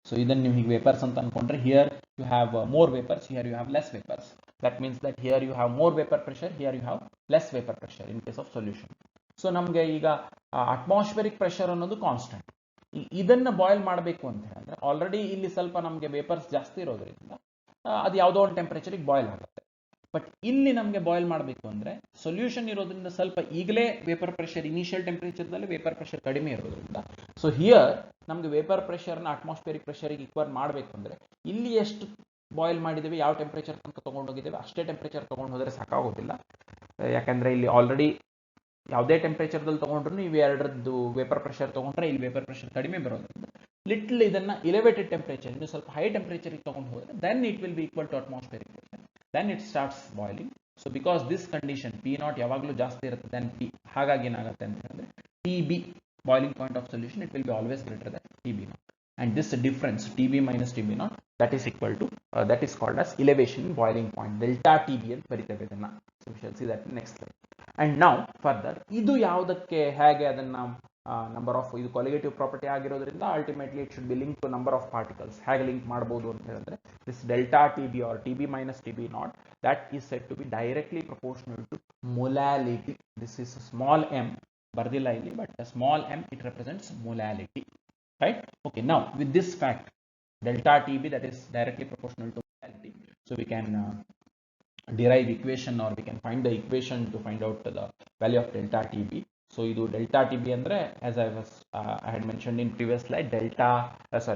ಸೊ ಇದನ್ನು ನೀವು ಹೀಗೆ ವೇಪರ್ಸ್ ಅಂತ ಅನ್ಕೊಂಡ್ರೆ here you have more vapours, here you have less vapours. That means that here you have more vapour pressure, here you have less vapour pressure in case of solution. So ನಮಗೆ ಈಗ atmospheric pressure ಅನ್ನೋದು constant. ಇದನ್ನ boil ಮಾಡಬೇಕು ಅಂತ ಹೇಳಿದ್ರೆ already ಇಲ್ಲಿ ಸ್ವಲ್ಪ ನಮಗೆ ವೇಪರ್ಸ್ ಜಾಸ್ತಿ ಇರೋದ್ರಿಂದ ಅದು ಯಾವುದೋ ಒಂದು ಟೆಂಪರೇಚರಿಗೆ ಬಾಯ್ಲ್ ಆಗುತ್ತೆ. ಬಟ್ ಇಲ್ಲಿ ನಮಗೆ ಬಾಯ್ಲ್ ಮಾಡಬೇಕು ಅಂದ್ರೆ ಸೊಲ್ಯೂಷನ್ ಇರೋದ್ರಿಂದ ಸ್ವಲ್ಪ ಈಗಲೇ ವೇಪರ್ ಪ್ರೆಷರ್ ಇನಿಷಿಯಲ್ ಟೆಂಪರೇಚರ್ದಲ್ಲಿ ವೇಪರ್ ಪ್ರೆಷರ್ ಕಡಿಮೆ ಇರೋದ್ರಿಂದ ಸೊ ಹಿಯರ್ ನಮಗೆ ವೇಪರ್ ಪ್ರೆಷರ್ನ ಅಟ್ಮಾಸ್ಫಿಯರಿಕ್ ಪ್ರೆಷರಿಗೆ ಈಕ್ವಲ್ ಮಾಡಬೇಕು ಅಂದ್ರೆ ಇಲ್ಲಿ ಎಷ್ಟು ಬಾಯ್ಲ್ ಮಾಡಿದ್ದೇವೆ, ಯಾವ ಟೆಂಪರೇಚರ್ ತನಕ ತೊಗೊಂಡೋಗಿದ್ದೇವೆ ಅಷ್ಟೇ ಟೆಂಪರೇಚರ್ ತೊಗೊಂಡು ಹೋದರೆ ಸಾಕಾಗೋದಿಲ್ಲ. ಯಾಕಂದ್ರೆ ಇಲ್ಲಿ ಆಲ್ರೆಡಿ ಯಾವುದೇ ಟೆಂಪರೇಚರ್ದಲ್ಲಿ ತೊಗೊಂಡ್ರು ಇವು ಎರಡರದ್ದು ವೇಪರ್ ಪ್ರೆಷರ್ ತೊಗೊಂಡ್ರೆ ಇಲ್ಲಿ ವೇಪರ್ ಪ್ರೆಷರ್ ಕಡಿಮೆ ಬರೋದ್ರಿಂದ ಲಿಟ್ಲ್ ಇದನ್ನ ಎಲಿವೇಟೆಡ್ ಟೆಂಪರೇಚರ್ ಇನ್ನು ಸ್ವಲ್ಪ ಹೈ ಟೆಂಪರೇಚರ್ಗೆ ತೊಗೊಂಡು ಹೋದರೆ then it will be equal to atmospheric pressure. then it starts boiling. So because this condition P naught ಯಾವಾಗಲೂ ಜಾಸ್ತಿ ಇರುತ್ತೆ than P, ಹಾಗಾಗಿ ಏನಾಗುತ್ತೆ ಅಂತ ಹೇಳಿದ್ರೆ TB boiling point of solution it will be always greater than TB naught, and this difference TB minus TB naught that is equal to that is called as elevation in boiling point, delta TB ಅಂತ ಬರೀತೇವೆ ಇದನ್ನ. So we shall see that in next slide. And now further ಇದು ಯಾವುದಕ್ಕೆ ಹೇಗೆ ಅದನ್ನ number of ಇದು colligative property ಆಗಿರೋದ್ರಿಂದ ultimately it should be link to number of particles. ಹೇಗೆ link ಮಾಡಬಹುದು ಅಂತ ಹೇಳಿದ್ರೆ this delta T B or T B minus T B naught that is said to be directly proportional to molality. This is small M ಬರ್ದಿಲ್ಲ ಇಲ್ಲಿ, but small M it represents molality, right? Okay, now with this fact delta TB that is directly proportional to molality, so we can derive equation or we can find the equation to find out the value of delta TB. So idu delta TB andre as I had mentioned in previous slide,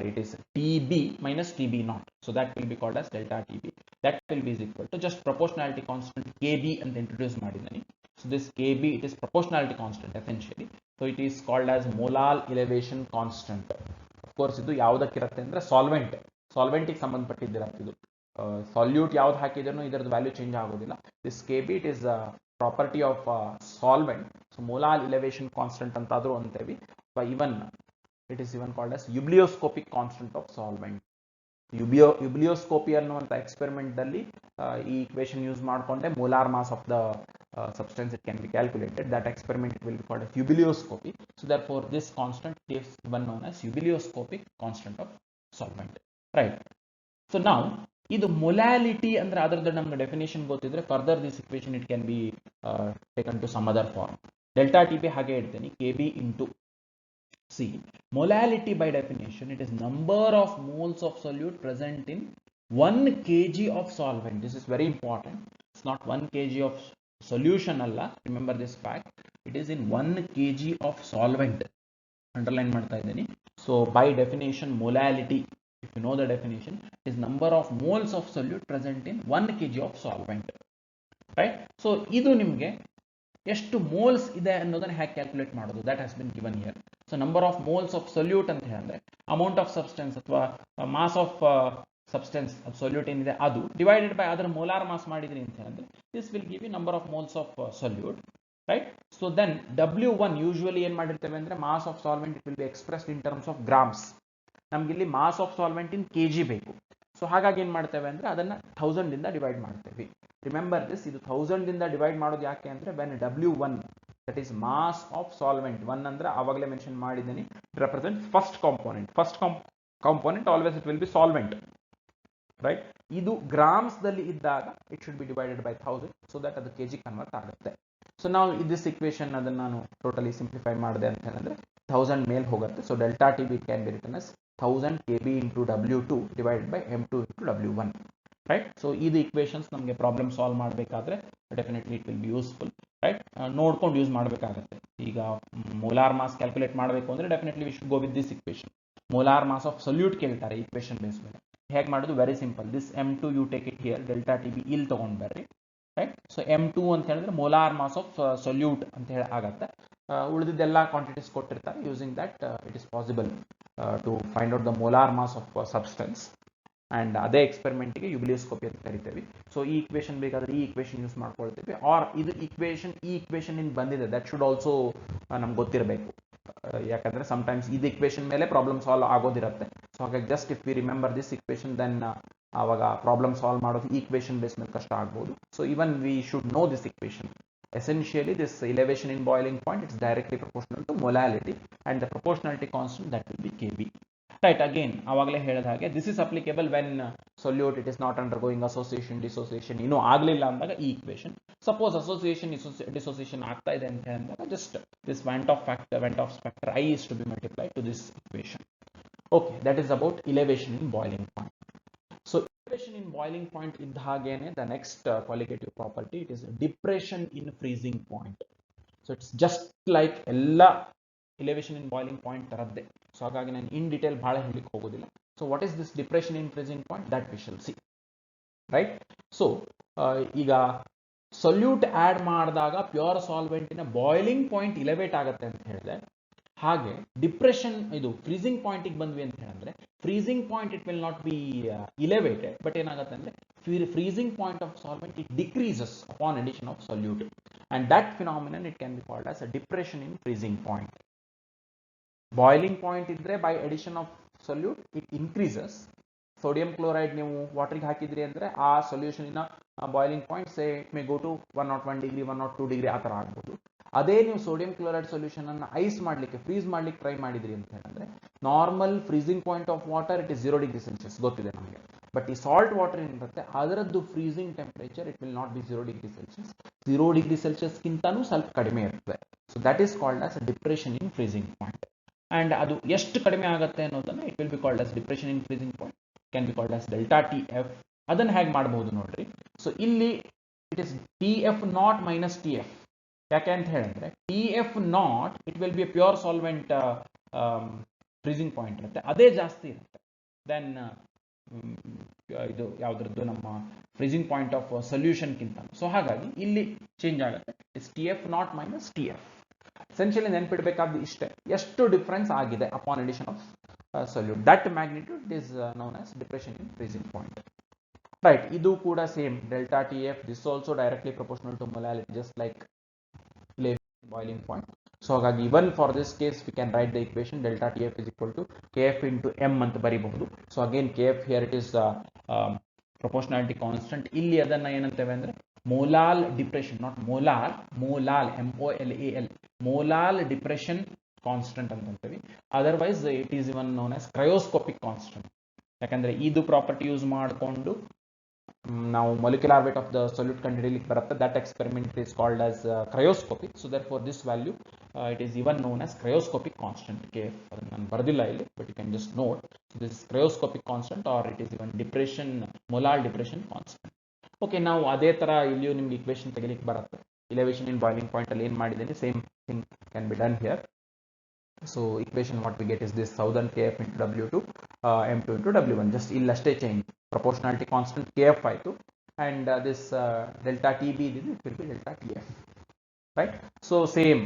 it is TB minus TB naught, so that will be called as delta TB. That will be is equal to just proportionality constant KB and introduce madidani. So this KB it is proportionality constant essentially, so it is called as molar elevation constant. Of course ಇದು ಯಾವುದಕ್ಕಿರುತ್ತೆ ಅಂದ್ರೆ ಸಾಲ್ವೆಂಟಿಗೆ ಸಂಬಂಧಪಟ್ಟಿದ್ದಿರುತ್ತೆ. ಇದು salute ಯಾವ್ದು ಹಾಕಿದ್ರು ಇದರದ್ದು value change ಆಗೋದಿಲ್ಲ. This KB it is property of solvent. So molar elevation constant ಅಂತಾದ್ರೂ ಅಂತೇವಿ. Even it is even called as ebullioscopic constant of solvent. Ebullioscopy ಅನ್ನುವಂಥ ಎಕ್ಸ್ಪೆರಿಮೆಂಟ್ ದಲ್ಲಿ ಈ ಇಕ್ವೇಶನ್ ಯೂಸ್ ಮಾಡಿಕೊಂಡೆ molar mass of the substance it can be calculated. That experiment will be called as ebullioscopy. So therefore this constant is even known as ebullioscopic constant of solvent, right? So now ಇದು molality ಅಂದ್ರೆ ಅದರದ್ದು ನಮ್ಗೆ definition ಗೊತ್ತಿದ್ರೆ further this equation it can be taken to some other form. Delta T B ಹಾಗೆ ಇಡ್ತೀನಿ, K B into C. Molality by definition it is number of moles of solute present in 1 kg of solvent. This is very important. It's not 1 kg of solution alla, remember this fact. It is in 1 kg of solvent. Underline ಮಾಡ್ತಾ ಇದ್ದೀನಿ. So by definition molality, if you know the definition, is number of moles of solute present in 1 kg of solvent, right? So ಇದು ನಿಮಗೆ ಎಷ್ಟು moles ಇದೆ ಅನ್ನೋದನ್ನ ಹೇಗೆ calculate ಮಾಡೋದು, that has been given here. So number of moles of solute ಅಂತ ಹೇಳಿದ್ರೆ amount of substance ಅಥವಾ mass of substance of solute ಏನಿದೆ ಅದು divided by ಅದರ molar mass ಮಾಡಿದ್ರಿ ಅಂತ ಹೇಳಿದ್ರೆ this will give you number of moles of solute, right? So then W1 usually ಏನು ಮಾಡಿರ್ತೇವೆ ಅಂದ್ರೆ mass of solvent it will be expressed in terms of grams. ನಮ್ಗೆ ಇಲ್ಲಿ mass of solvent in kg ಬೇಕು. So ಹಾಗಾಗಿ ಏನು ಮಾಡ್ತೇವೆ ಅಂದ್ರೆ ಅದನ್ನ 1000 ಇಂದ ಡಿವೈಡ್ ಮಾಡ್ತೇವೆ. ರಿಮೆಂಬರ್ ದಿಸ್, ಇದು 1000 ಇಂದ ಡಿವೈಡ್ ಮಾಡೋದು ಯಾಕೆ ಅಂದ್ರೆ when W1 that is mass of solvent 1 ಅಂದ್ರೆ ಆವಾಗಲೇ ಮೆನ್ಷನ್ ಮಾಡಿದ್ದೀನಿ represent first component. First component always it will be solvent, right? ಇದು ಗ್ರಾಮ್ಸ್ ದಲ್ಲಿ ಇದ್ದಾಗ it should be divided by 1000 so that ಅದು kg ಕನ್ವರ್ಟ್ ಆಗುತ್ತೆ. ಸೊ ನಾವು this equation ಅದನ್ನ ನಾನು ಟೋಟಲಿ ಸಿಂಪ್ಲಿಫೈ ಮಾಡಿದೆ ಅಂತ ಹೇಳಿದ್ರೆ 1000 ಮೇಲೆ ಹೋಗುತ್ತೆ. So delta T B can be return as 1000 kb into W2 divided by M2 into W1, right? So ಇದು equations ನಮಗೆ ಪ್ರಾಬ್ಲಮ್ ಸಾಲ್ವ್ ಮಾಡಬೇಕಾದ್ರೆ definitely it will be useful, right? ನೋಡ್ಕೊಂಡು ಯೂಸ್ ಮಾಡಬೇಕಾಗುತ್ತೆ. ಈಗ ಮೋಲಾರ್ ಮಾಸ್ ಕ್ಯಾಲ್ಕುಲೇಟ್ ಮಾಡಬೇಕು ಅಂದ್ರೆ definitely we should go with this equation. Molar mass of solute ಕೇಳ್ತಾರೆ equation base ಮೇಲೆ. ಹೇಗೆ ಮಾಡೋದು? Very simple. This M2 you take it here, delta T B ಇಲ್ಲಿ ತಗೊಂಡ್ ಬರ್ರಿ, ರೈಟ್? ಸೊ M2 ಅಂತ ಹೇಳಿದ್ರೆ ಮೋಲಾರ್ ಮಾಸ್ ಆಫ್ ಸೊಲ್ಯೂಟ್ ಅಂತ ಹೇಳಿ ಆಗತ್ತೆ. ಉಳಿದಿದ್ದೆಲ್ಲ ಕ್ವಾಂಟಿಟೀಸ್ ಕೊಟ್ಟಿರ್ತಾರೆ. Using that it is possible to find out the molar mass of substance. And ಅದೇ ಎಕ್ಸ್ಪೆರಿಮೆಂಟ್ಗೆ ಯುಬಿಲಿಯೋಸ್ಕೋಪಿ ಅಂತ ಕರಿತೇವೆ. ಸೊ ಈ ಇಕ್ವೇಷನ್ ಬೇಕಾದ್ರೆ ಈ ಇಕ್ವೇಷನ್ ಯೂಸ್ ಮಾಡ್ಕೊಳ್ತೇವೆ. ಆರ್ ಇದು ಈ ಇಕ್ವೇಷನ್ ಇಂದ ಬಂದಿದೆ, ದಟ್ ಶುಡ್ ಆಲ್ಸೋ ನಮ್ಗೆ ಗೊತ್ತಿರಬೇಕು. ಯಾಕಂದ್ರೆ ಸಮ್ಟೈಮ್ಸ್ ಇದು ಇಕ್ವೇಷನ್ ಮೇಲೆ ಪ್ರಾಬ್ಲಮ್ ಸಾಲ್ವ್ ಆಗೋದಿರುತ್ತೆ. ಸೊ ಹಾಗಾಗಿ just if we remember this equation then ಆವಾಗ ಪ್ರಾಬ್ಲಮ್ ಸಾಲ್ವ್ ಮಾಡೋದು ಈಕ್ವೇಷನ್ ಬೇಸ್ ಮೇಲೆ ಕಷ್ಟ ಆಗ್ಬೋದು. So even we should know this equation. Essentially this elevation in boiling point it's directly proportional to molality and the proportionality constant that will be Kb, right? Again avagale helada hage this is applicable when solute it is not undergoing association dissociation ino aglilla andaga ee equation. Suppose association dissociation aagta ide anta andaga just this Van't Hoff factor I is to be multiplied to this equation. Okay, that is about elevation in boiling point. So elevation in boiling point iddhagene the next qualitative property it is depression in freezing point. So it's just like ella elevation in boiling point taradde. So hagagi nanu in detail bhಳ ಹೇಳಿಕ್ಕೆ ಹೋಗೋದಿಲ್ಲ. So what is this depression in freezing point, that we shall see, right? So ಈಗ solute add ಮಾಡಿದಾಗ pure solvent ಇನ boiling point elevate ಆಗುತ್ತೆ ಅಂತ ಹೇಳಿದೆ. ಹಾಗೆ depression ಇದು ಫ್ರೀಸಿಂಗ್ ಪಾಯಿಂಟ್ ಗೆ ಬಂದ್ವಿ ಅಂತ ಹೇಳಿದ್ರೆ freezing point it will not be elevated, but ಏನಾಗುತ್ತೆ ಅಂದ್ರೆ freezing point of solvent it decreases upon addition of solute and that phenomenon it can be called as a depression in freezing point. Boiling point ಇದ್ರೆ by addition of solute it increases. Sodium chloride ನೀವು ವಾಟರ್ಗೆ ಹಾಕಿದ್ರಿ ಅಂದ್ರೆ ಆ solution ಇನ boiling point say it may go to 101 degree 102 degree ಆ ತರ ಆಗ್ಬೋದು. ಅದೇ ನೀವು ಸೋಡಿಯಂ ಕ್ಲೋರೈಡ್ ಸೊಲ್ಯೂಷನ್ ಅನ್ನು ಐಸ್ ಮಾಡ್ಲಿಕ್ಕೆ ಫ್ರೀಸ್ ಮಾಡ್ಲಿಕ್ಕೆ ಟ್ರೈ ಮಾಡಿದ್ರಿ ಅಂತ ಹೇಳಿದ್ರೆ normal freezing point of water it is 0 degree Celsius ಗೊತ್ತಿದೆ ನಮಗೆ. ಬಟ್ ಈ ಸಾಲ್ಟ್ ವಾಟರ್ ಏನಿರುತ್ತೆ ಅದರದ್ದು freezing temperature it will not be 0 degree Celsius, 0 degree Celsius ಗಿಂತನೂ ಸ್ವಲ್ಪ ಕಡಿಮೆ ಇರ್ತದೆ. So that is called as depression in freezing point. And ಅದು ಎಷ್ಟು ಕಡಿಮೆ ಆಗುತ್ತೆ ಅನ್ನೋದನ್ನ it will be called as depression in freezing point, can be called as delta T F. ಅದನ್ನ ಹೇಗೆ ಮಾಡಬಹುದು ನೋಡ್ರಿ. ಸೊ ಇಲ್ಲಿ it is T F naught minus T F. ಯಾಕೆ ಅಂತ ಹೇಳಿದ್ರೆ T F naught it will be pure solvent freezing point ಇರುತ್ತೆ, ಅದೇ ಜಾಸ್ತಿ ಇರುತ್ತೆ ದೆನ್ ಇದು ಯಾವ್ದ್ರದ್ದು ನಮ್ಮ ಫ್ರೀಸಿಂಗ್ ಪಾಯಿಂಟ್ ಆಫ್ ಸೊಲ್ಯೂಷನ್ ಗಿಂತ. ಸೊ ಹಾಗಾಗಿ ಇಲ್ಲಿ ಚೇಂಜ್ ಆಗುತ್ತೆ, is T F naught minus T F. Essentially ನೆನ್ಪಿಡ್ಬೇಕಾದ್ದು ಇಷ್ಟೇ, ಎಷ್ಟು ಡಿಫರೆನ್ಸ್ ಆಗಿದೆ upon addition of solute, that magnitude is known as depression in freezing point, right? ಇದು ಕೂಡ same delta T F, this also directly proportional to molality just like boiling point. So ಹಾಗಾಗಿ even for this case we can write the equation delta TF is equal to KF into M ಅಂತ ಬರಿಬಹುದು. So again KF here it is proportionality constant. ಇಲ್ಲಿ ಅದನ್ನ ಏನಂತೇವೆ ಅಂದ್ರೆ molal depression, not molar, molal MOLAL, molal depression constant ಅಂತಂತೇವೆ. Otherwise it is even known as cryoscopic constant. ಯಾಕಂದ್ರೆ ಇದು property use ಮಾಡಿಕೊಂಡು ನಾವು molecular weight of the solute ಕಂಡುಹಿಡಿಯಲಿಕ್ಕೆ ಬರುತ್ತೆ. That experiment is called as cryoscopic. So therefore this value it is even known as cryoscopic constant KF. ಅದನ್ನು ನಾನು ಬರೆದಿಲ್ಲ ಇಲ್ಲಿ, but you can just note this cryoscopic constant or it is even depression, molar depression constant. Okay, ನಾವು ಅದೇ ತರ ಇಲ್ಲಿಯೂ ನಿಮ್ಗೆ equation ತೆಗಿಲಿಕ್ಕೆ ಬರುತ್ತೆ. ಎಲಿವೇಶನ್ ಇನ್ ಬಾಯ್ಲಿಂಗ್ ಪಾಯಿಂಟ್ ಅಲ್ಲಿ ಏನು ಮಾಡಿದ್ದೀನಿ, same thing can be done here. So equation what we get is this 1000 KF into W2 M2 into W1. Just illustate change. Proportionality constant KF ಆಯಿತು, and this delta TB it will be delta TF, right? So same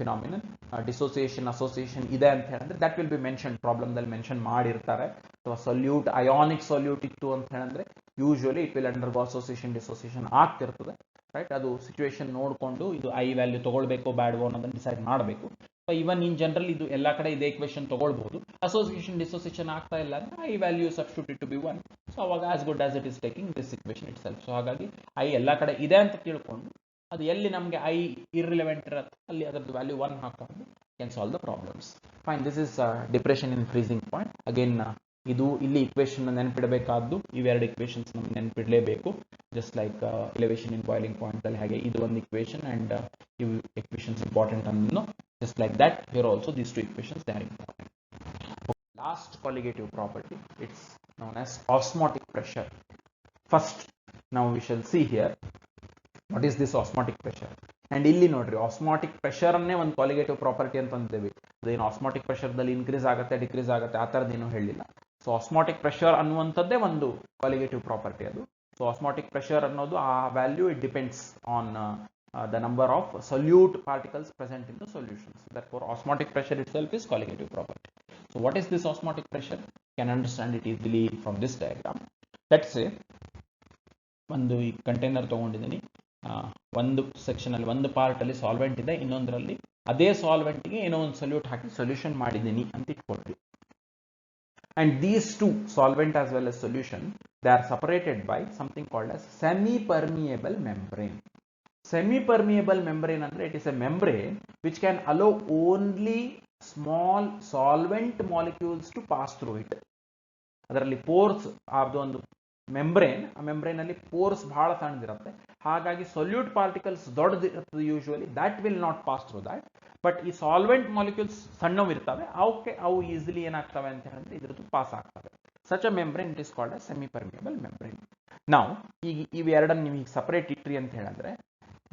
phenomenon. Dissociation, association ಇದೆ ಅಂತ ಹೇಳಿದ್ರೆ that will be mentioned, problem ದಲ್ಲಿ mention ಮಾಡಿರ್ತಾರೆ. So solute ionic solute ಇತ್ತು ಅಂತ ಹೇಳಿದ್ರೆ usually it will undergo association dissociation ಆಗ್ತಿರ್ತದೆ, right? ಅದು ಸಿಚುವೇಶನ್ ನೋಡಿಕೊಂಡು ಇದು ಐ ವ್ಯಾಲ್ಯೂ ತಗೊಳ್ಬೇಕೋ ಬೇಡವೋ ಅನ್ನೋದನ್ನ ಡಿಸೈಡ್ ಮಾಡಬೇಕು. ಇವನ್ ಇನ್ ಜನರಲ್ ಇದು ಎಲ್ಲ ಕಡೆ ಇದೇ ಇಕ್ವೇಶನ್ ತಗೊಳ್ಬಹುದು. ಅಸೋಸಿಯೇಷನ್ ಡಿಸೋಸಿಯೇಷನ್ ಆಗ್ತಾ ಇಲ್ಲ ಅಂದ್ರೆ i value substitute to be 1. So ಅವಾಗ as good as it is taking this equation itself. So ಹಾಗಾಗಿ ಐ ಎಲ್ಲ ಕಡೆ ಇದೆ ಅಂತ ತಿಳ್ಕೊಂಡು ಅದು ಎಲ್ಲಿ ನಮಗೆ ಐ ಇರ್ರಿಲೆವೆಂಟ್ ಇರುತ್ತೆ ಅಲ್ಲಿ ಅದರದ್ದು ವ್ಯಾಲ್ಯೂ 1 ಹಾಕೊಂಡು can solve the problems. Fine, this is depression in freezing point. Again ಇದು ಇಲ್ಲಿ ಇಕ್ವೇಶನ್ ನೆನಪಿಡಬೇಕಾದ್ದು, ಇವೆರಡು ಇಕ್ವೇಶನ್ಸ್ ನಮ್ಗೆ ನೆನಪಿಡಲೇಬೇಕು. Just like elevation in boiling point ಅಲ್ಲಿ ಹಾಗೆ ಇದು ಒಂದು ಇಕ್ವೇಶನ್ ಅಂಡ್ ಇವು ಇಕ್ವೇಶನ್ಸ್ ಇಂಪಾರ್ಟೆಂಟ್ ಅನ್ನೋ. Just like that, here also these two equations they are important. Last colligative property, it's known as osmotic pressure. First, now we shall see here what is this osmotic pressure. And ಇಲ್ಲಿ ನೋಡ್ರಿ, osmotic pressure ಅನ್ನೇ ಒಂದು colligative property ಅಂತ ಅಂದೇವಿ. ಅದೇನು osmotic pressure ದಲ್ಲಿ increase ಆಗುತ್ತೆ decrease ಆಗುತ್ತೆ ಆ ಥರದ್ದೇನು ಹೇಳಿಲ್ಲ. ಸೊ osmotic pressure ಅನ್ನುವಂಥದ್ದೇ ಒಂದು colligative property ಅದು. ಸೊ osmotic pressure ಅನ್ನೋದು ಆ value it depends on the number of solute particles present in the solutions. Therefore, osmotic pressure itself is colligative property. So, what is this osmotic pressure? You can understand it easily from this diagram. Let's say, ಒಂದು ಈ container ತಗೊಂಡಿದ್ದೀನಿ, ಒಂದು section ಅಲ್ಲಿ ಒಂದು part ಅಲ್ಲಿ solvent ಇದೆ, ಇನ್ನೊಂದರಲ್ಲಿ ಅದೇ ಸಾಲ್ವೆಂಟ್ಗೆ ಏನೋ ಒಂದು ಸೊಲ್ಯೂಟ್ ಹಾಕಿ ಸೊಲ್ಯೂಷನ್ ಮಾಡಿದ್ದೀನಿ ಅಂತ ಇಟ್ಕೊಳ್ರಿ. And these two, solvent as well as solution, they are separated by something called as semi-permeable membrane. Semi-permeable membrane ಅಂದ್ರೆ it is a membrane which can allow only small solvent molecules to pass through it. ಅದರಲ್ಲಿ force ಅದು ಒಂದು membrane, ಆ membrane ಅಲ್ಲಿ force ಬಹಳ ಸಣ್ಣದಿರುತ್ತೆ, ಹಾಗಾಗಿ solute particles ದೊಡ್ಡದಿರ್ತದೆ usually, that will not pass through that. But ಈ ಸಾಲ್ವೆಂಟ್ ಮಾಲಿಕ್ಯೂಲ್ಸ್ ಸಣ್ಣವು ಇರ್ತವೆ, ಅವು ಈಸಿಲಿ ಏನಾಗ್ತವೆ ಅಂತ ಹೇಳಿದ್ರೆ ಇದ್ರದ್ದು ಪಾಸ್ ಆಗ್ತವೆ. Such a membrane it is called a semipermeable membrane. ನಾವು ಈಗ ಇವೆರಡನ್ನು ನೀವು ಸಪರೇಟ್ ಇಟ್ರಿ ಅಂತ ಹೇಳಿದ್ರೆ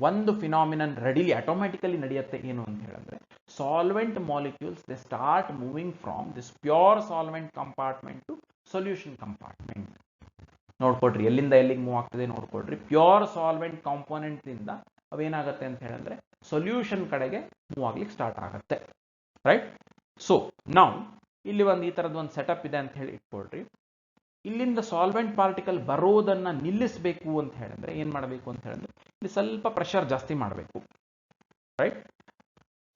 ಒಂದು ಫಿನಾಮಿನನ್ ರೆಡಿಲಿ ಆಟೋಮ್ಯಾಟಿಕಲಿ ನಡೆಯುತ್ತೆ. ಏನು ಅಂತ ಹೇಳಿದ್ರೆ solvent molecules they start moving from this pure solvent compartment to solution compartment. ನೋಡ್ಕೊಡ್ರಿ ಎಲ್ಲಿಂದ ಎಲ್ಲಿಗೆ ಮೂವ್ ಆಗ್ತದೆ ನೋಡ್ಕೊಡ್ರಿ. ಪ್ಯೂರ್ ಸಾಲ್ವೆಂಟ್ ಕಾಂಪೋನೆಂಟ್ ಇಂದ ಅವೇನಾಗುತ್ತೆ ಅಂತ ಹೇಳಿದ್ರೆ ಸೊಲ್ಯೂಷನ್ ಕಡೆಗೆ ಮೂವ್ ಆಗ್ಲಿಕ್ಕೆ ಸ್ಟಾರ್ಟ್ ಆಗುತ್ತೆ, ರೈಟ್? ಸೊ ನಾವು ಇಲ್ಲಿ ಒಂದು ಈ ತರದ ಒಂದು ಸೆಟಪ್ ಇದೆ ಅಂತ ಹೇಳಿ ಇಟ್ಕೊಳ್ರಿ. ಇಲ್ಲಿಂದ ಸಾಲ್ವೆಂಟ್ ಪಾರ್ಟಿಕಲ್ ಬರೋದನ್ನ ನಿಲ್ಲಿಸಬೇಕು ಅಂತ ಹೇಳಿದ್ರೆ ಏನ್ ಮಾಡಬೇಕು ಅಂತ ಹೇಳಿದ್ರೆ ಇಲ್ಲಿ ಸ್ವಲ್ಪ ಪ್ರೆಷರ್ ಜಾಸ್ತಿ ಮಾಡಬೇಕು, ರೈಟ್?